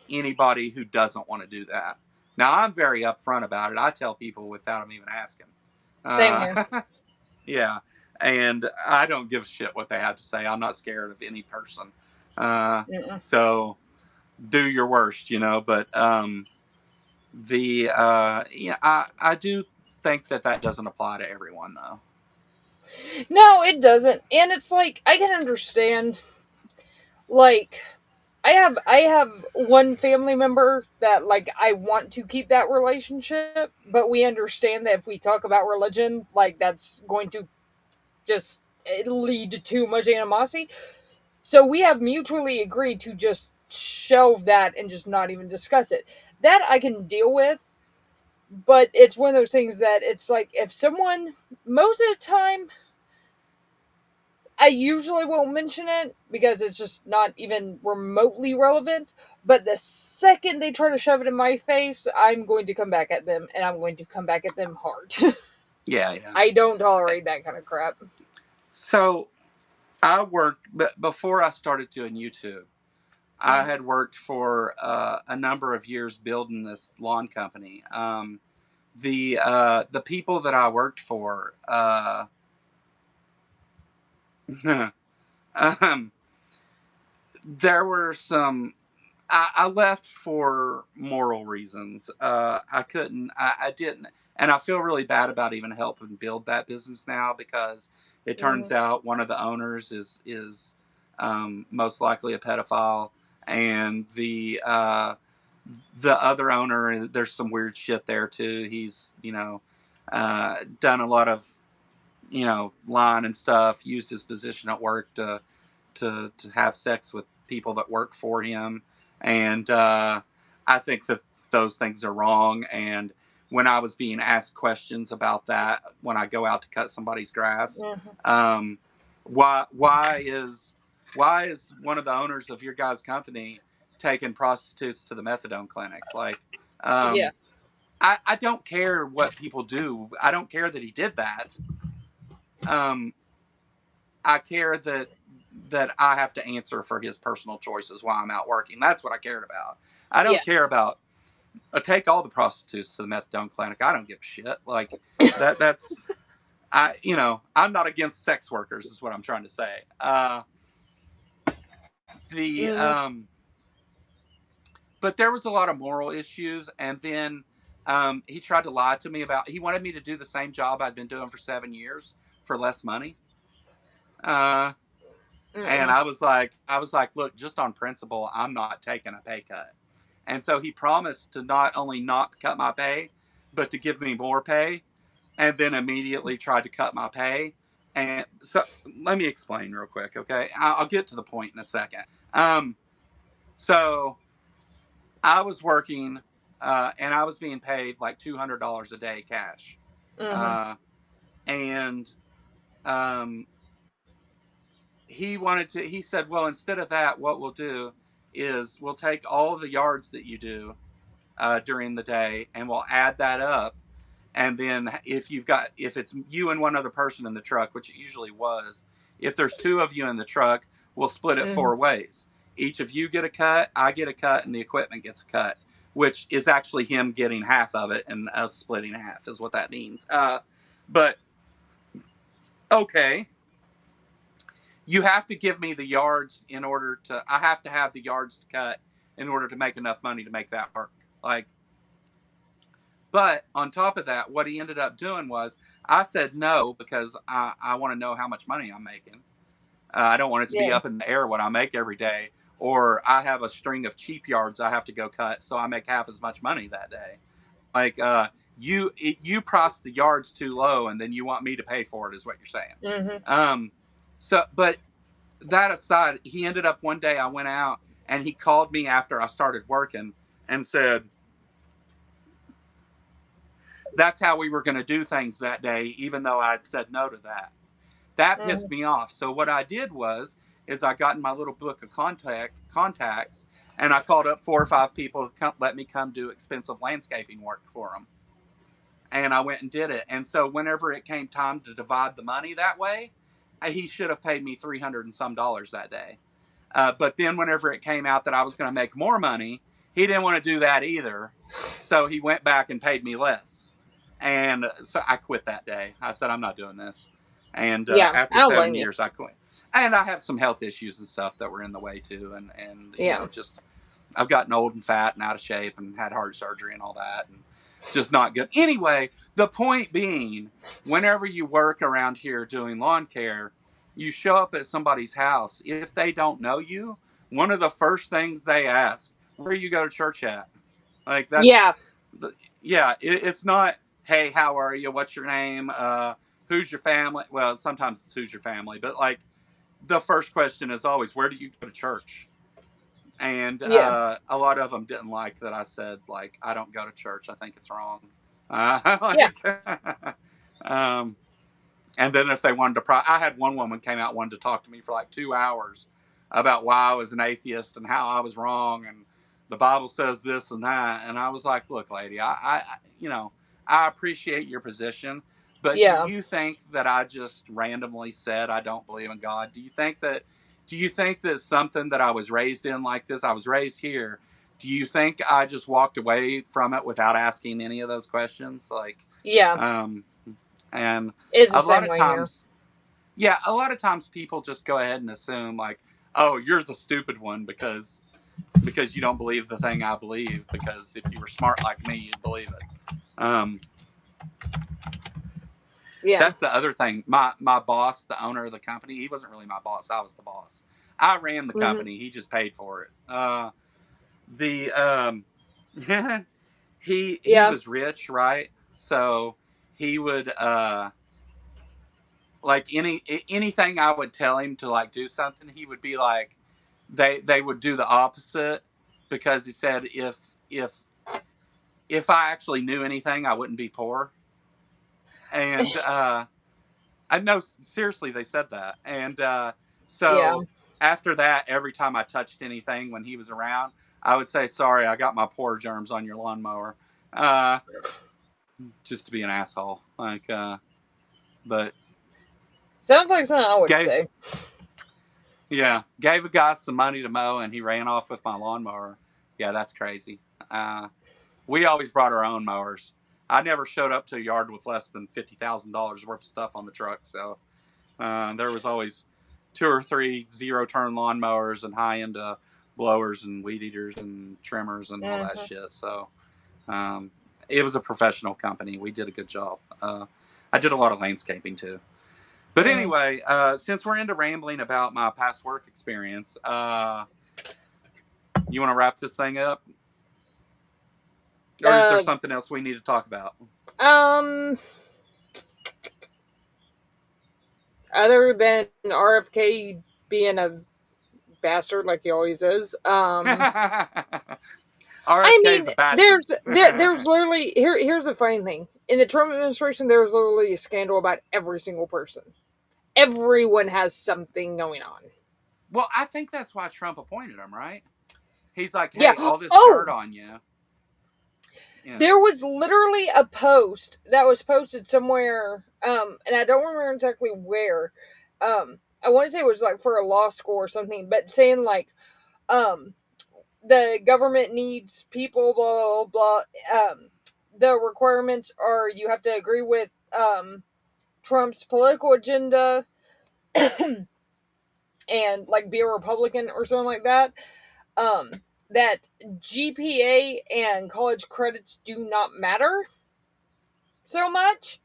anybody who doesn't want to do that. Now, I'm very upfront about it. I tell people without them even asking. Same here. Yeah, and I don't give a shit what they have to say. I'm not scared of any person. So do your worst, but I do think that doesn't apply to everyone, though. No, it doesn't. And it's like, I can understand, like, I have one family member that like I want to keep that relationship, but we understand that if we talk about religion, like that's going to just lead to too much animosity. So we have mutually agreed to just shelve that and just not even discuss it. That I can deal with, but it's one of those things that it's like if someone, most of the time I usually won't mention it because it's just not even remotely relevant. But the second they try to shove it in my face, I'm going to come back at them, and I'm going to come back at them hard. Yeah. I don't tolerate that kind of crap. So I worked, but before I started doing YouTube, I had worked for a number of years building this lawn company. The people that I worked for, there were some. I left for moral reasons. I couldn't. I didn't, and I feel really bad about even helping build that business now because it turns out one of the owners is most likely a pedophile, and the other owner, there's some weird shit there too. He's done a lot of lying and stuff. Used his position at work to have sex with people that work for him. And I think that those things are wrong. And when I was being asked questions about that, when I go out to cut somebody's grass, why is one of the owners of your guys' company taking prostitutes to the methadone clinic? Like, I don't care what people do. I don't care that he did that. I care that I have to answer for his personal choices while I'm out working. That's what I cared about. I don't care about take all the prostitutes to the methadone clinic. I don't give a shit. Like that's I'm not against sex workers is what I'm trying to say. But there was a lot of moral issues, and then he tried to lie to me about. He wanted me to do the same job I'd been doing for 7 years for less money. And I was like, look, just on principle, I'm not taking a pay cut. And so he promised to not only not cut my pay, but to give me more pay, and then immediately tried to cut my pay. And so let me explain real quick, okay? I'll get to the point in a second. So I was working, and I was being paid like $200 a day cash. And he said, well, instead of that, what we'll do is we'll take all of the yards that you do during the day, and we'll add that up. And then if it's you and one other person in the truck, which it usually was, if there's two of you in the truck, we'll split it 4 ways. Each of you get a cut, I get a cut, and the equipment gets a cut, which is actually him getting half of it and us splitting half is what that means. But okay, you have to give me the yards I have to have the yards to cut in order to make enough money to make that work. But on top of that, what he ended up doing was I said no, because I want to know how much money I'm making. I don't want it to be up in the air what I make every day, or I have a string of cheap yards I have to go cut, so I make half as much money that day. You price the yards too low, and then you want me to pay for it, is what you're saying. But that aside, he ended up one day I went out and he called me after I started working and said, that's how we were going to do things that day, even though I'd said no to that. That pissed me off. So what I did is I got in my little book of contacts, and I called up 4 or 5 people to let me come do expensive landscaping work for them. And I went and did it. And so whenever it came time to divide the money that way, he should have paid me $300 and some that day. But then whenever it came out that I was going to make more money, he didn't want to do that either. So he went back and paid me less. And so I quit that day. I said, I'm not doing this. And after 7 years, I quit. And I have some health issues and stuff that were in the way too. And you know, just I've gotten old and fat and out of shape and had heart surgery and all that. And just not good. Anyway, the point being, whenever you work around here doing lawn care, you show up at somebody's house. If they don't know you, one of the first things they ask, where you go to church at? Like that's it's not, hey, how are you? What's your name? Who's your family? Well, sometimes it's who's your family, but like the first question is always, where do you go to church? And a lot of them didn't like that I said, like, I don't go to church. I think it's wrong. And then if they wanted to, I had one woman came out, wanted to talk to me for like 2 hours about why I was an atheist and how I was wrong. And the Bible says this and that. And I was like, look, lady, I appreciate your position, but do you think that I just randomly said I don't believe in God? Do you think that something that I was raised in like this, I was raised here, do you think I just walked away from it without asking any of those questions? And a lot of times people just go ahead and assume like, oh, you're the stupid one because you don't believe the thing I believe, because if you were smart like me, you'd believe it. That's the other thing. My boss, the owner of the company, he wasn't really my boss. I was the boss. I ran the company. He just paid for it. He was rich, right? So he would like anything I would tell him to like do something, he would be like, they would do the opposite, because he said if I actually knew anything, I wouldn't be poor. And I know, seriously, they said that. And after that, every time I touched anything when he was around, I would say, sorry, I got my pore germs on your lawnmower. Just to be an asshole. Like, but. Sounds like something I would say. Yeah. Gave a guy some money to mow and he ran off with my lawnmower. Yeah, that's crazy. We always brought our own mowers. I never showed up to a yard with less than $50,000 worth of stuff on the truck. So there was always 2 or 3 zero-turn lawnmowers and high-end blowers and weed eaters and trimmers and all that shit. So it was a professional company. We did a good job. I did a lot of landscaping too. But anyway, since we're into rambling about my past work experience, you want to wrap this thing up? Or is there something else we need to talk about? Other than RFK being a bastard like he always is. I mean, there's literally here's the funny thing. In the Trump administration, there's literally a scandal about every single person. Everyone has something going on. Well, I think that's why Trump appointed him, right? He's like, hey, all this dirt on you. Yeah. There was literally a post that was posted somewhere, and I don't remember exactly where. I want to say it was like for a law school or something, but saying like, the government needs people, blah, blah, blah. The requirements are you have to agree with Trump's political agenda and like be a Republican or something like that. That GPA and college credits do not matter so much.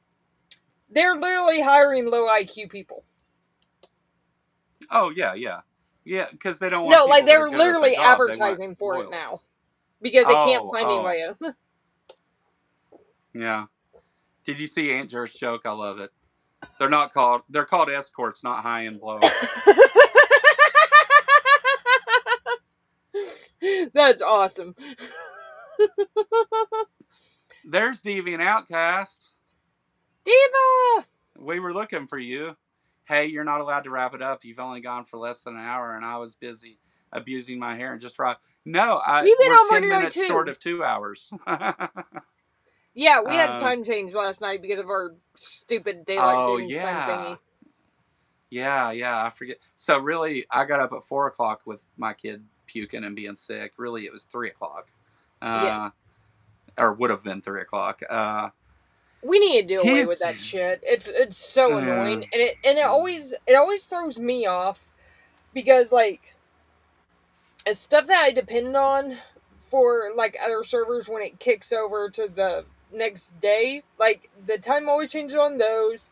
They're literally hiring low IQ people. Oh, yeah. Yeah, because they don't want people they're literally advertising for it now. Because they can't find anybody. Yeah. Did you see Aunt Jer's joke? I love it. They're called escorts, not high-end blowers. That's awesome. There's Deviant Outcast. Diva! We were looking for you. Hey, you're not allowed to wrap it up. You've only gone for less than an hour, and I was busy abusing my hair and just right. No, we've been we're on 10 minutes short of 2 hours. Yeah, we had a time change last night because of our stupid daylight savings time thingy. Yeah, I forget. So really, I got up at 4 o'clock with my kid puking and being sick. Really, it was 3 o'clock. Or would have been 3 o'clock. We need to do away with that shit. It's so annoying, and it always throws me off because like it's stuff that I depend on for like other servers when it kicks over to the next day. Like the time always changes on those.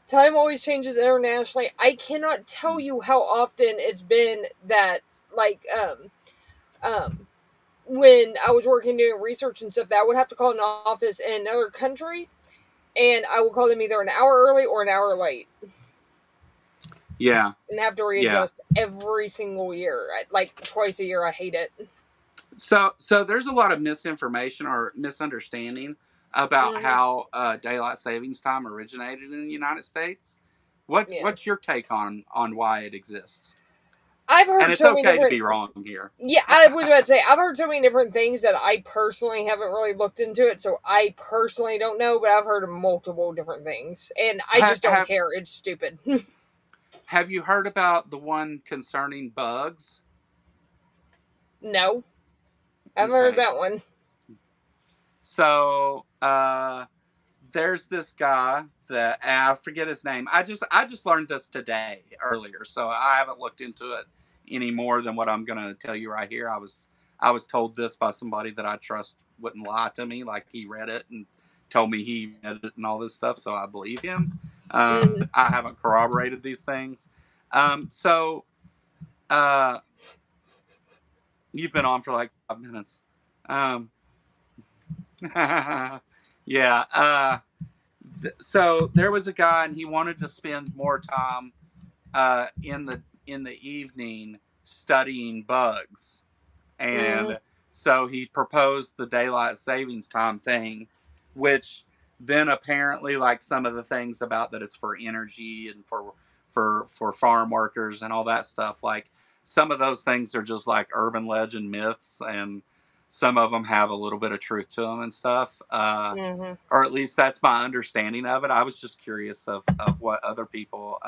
Time always changes internationally. I cannot tell you how often it's been that like when I was working doing research and stuff that I would have to call an office in another country. And I will call them either an hour early or an hour late. Yeah. And have to readjust every single year. Like twice a year. I hate it. So there's a lot of misinformation or misunderstanding about how daylight savings time originated in the United States. What's your take on why it exists? I've heard and it's okay to be wrong here. Yeah, I was about to say, I've heard so many different things that I personally haven't really looked into it, so I personally don't know, but I've heard of multiple different things, and I just don't care. It's stupid. Have you heard about the one concerning bugs? No. I haven't heard that one. So, there's this guy that I forget his name. I just learned this earlier, so I haven't looked into it any more than what I'm gonna tell you right here. I was told this by somebody that I trust wouldn't lie to me. Like he read it and told me he read it and all this stuff, so I believe him. I haven't corroborated these things. So you've been on for like 5 minutes. Yeah. So there was a guy, and he wanted to spend more time in the evening studying bugs, and so he proposed the daylight savings time thing, which then apparently, like some of the things about that it's for energy and for farm workers and all that stuff, like some of those things are just like urban legend myths, and some of them have a little bit of truth to them and stuff, or at least that's my understanding of it. I was just curious of what other people,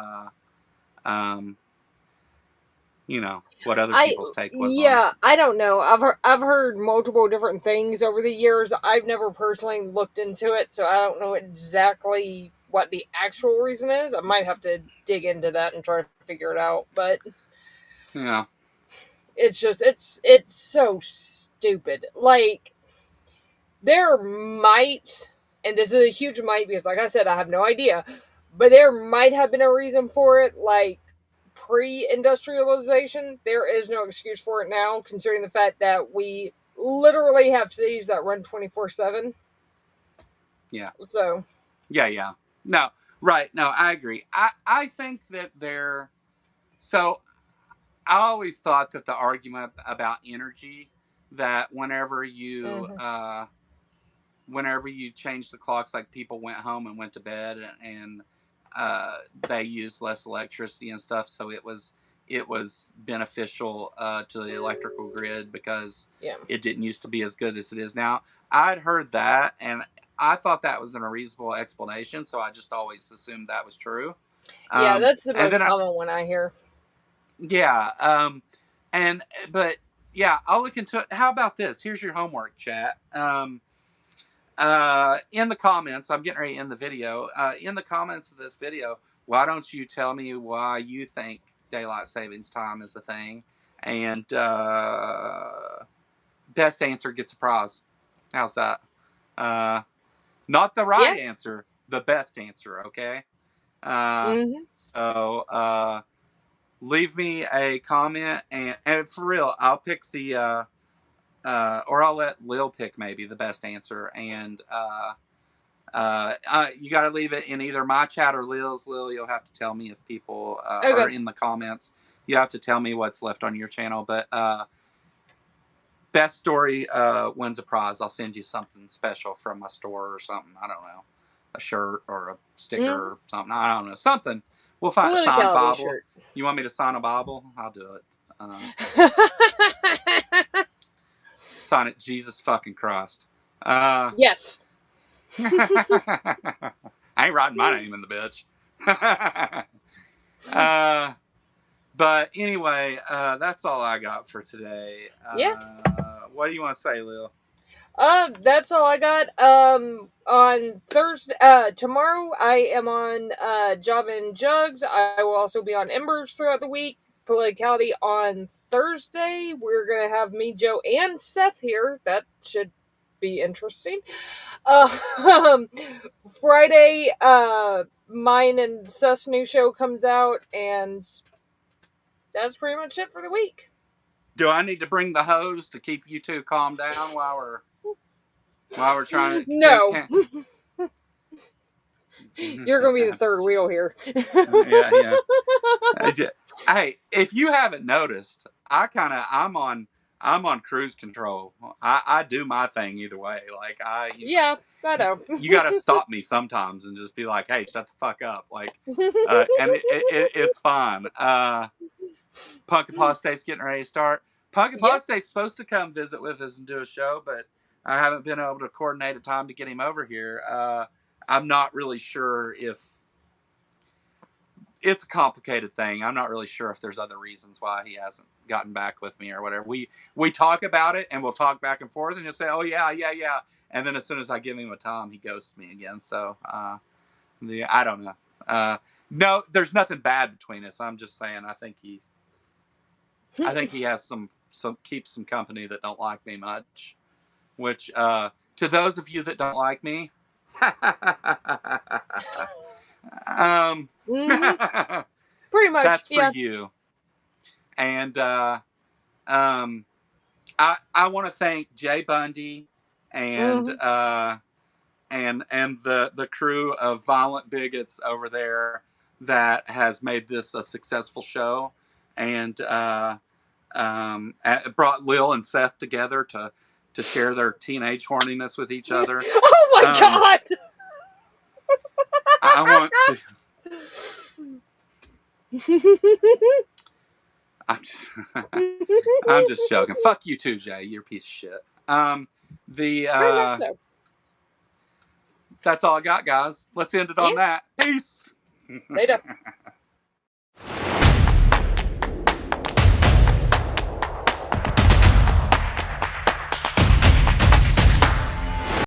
what other people's take was. Yeah, I don't know. I've heard multiple different things over the years. I've never personally looked into it, so I don't know exactly what the actual reason is. I might have to dig into that and try to figure it out. But yeah, it's just it's so stupid. Like, there might, and this is a huge might because, like I said, I have no idea, but there might have been a reason for it. Like, pre-industrialization, there is no excuse for it now, considering the fact that we literally have cities that run 24/7. yeah, So yeah. No, right. No, I agree. I think that so I always thought that the argument about energy, that whenever you change the clocks, like people went home and went to bed, and they used less electricity and stuff, so it was beneficial to the electrical grid because it didn't used to be as good as it is now. I'd heard that, and I thought that was an unreasonable explanation, so I just always assumed that was true. Yeah, that's the most common one I hear. Yeah, but yeah, I'll look into it. How about this? Here's your homework, chat. In the comments, I'm getting ready to end the video. In the comments of this video, why don't you tell me why you think daylight savings time is a thing? And best answer gets a prize. How's that? Not the right answer, the best answer, okay? So leave me a comment, and for real, I'll pick the or I'll let Lil pick maybe the best answer, and you got to leave it in either my chat or Lil's. Lil, you'll have to tell me if people are in the comments. You have to tell me what's left on your channel, but best story wins a prize. I'll send you something special from my store or something. I don't know, a shirt or a sticker or something. I don't know, something. We'll find a signed Bible. Shirt. You want me to sign a Bible? I'll do it. Sign it, Jesus fucking Christ. Yes. I ain't writing my name in the bitch. But anyway, that's all I got for today. What do you want to say, Lil? That's all I got. On Thursday, tomorrow I am on Java and Jugs. I will also be on Embers throughout the week. Politicality on Thursday. We're gonna have me, Joe, and Seth here. That should be interesting. Friday, mine and Seth's new show comes out, and that's pretty much it for the week. Do I need to bring the hose to keep you two calm down while we're trying to... No. You're going to be the third wheel here. Yeah. Hey, if you haven't noticed, I'm on cruise control. I do my thing either way. Like I know. You got to stop me sometimes and just be like, "Hey, shut the fuck up!" Like, and it's fine. Punk Apostate's getting ready to start. Punk Apostate's supposed to come visit with us and do a show, but I haven't been able to coordinate a time to get him over here. I'm not really sure if it's a complicated thing. I'm not really sure if there's other reasons why he hasn't gotten back with me or whatever. We talk about it and we'll talk back and forth, and he'll say, "Oh yeah," and then as soon as I give him a time, he ghosts me again. So I don't know. No, there's nothing bad between us. I'm just saying I think he has some keeps some company that don't like me much. Which to those of you that don't like me, pretty much that's for you. And I want to thank Jay Bundy and the crew of violent bigots over there that has made this a successful show, and brought Lil and Seth together to share their teenage horniness with each other. Oh my God! I want to. I'm just joking. Fuck you too, Jay. You're a piece of shit. So. That's all I got, guys. Let's end it on that. Peace. Later.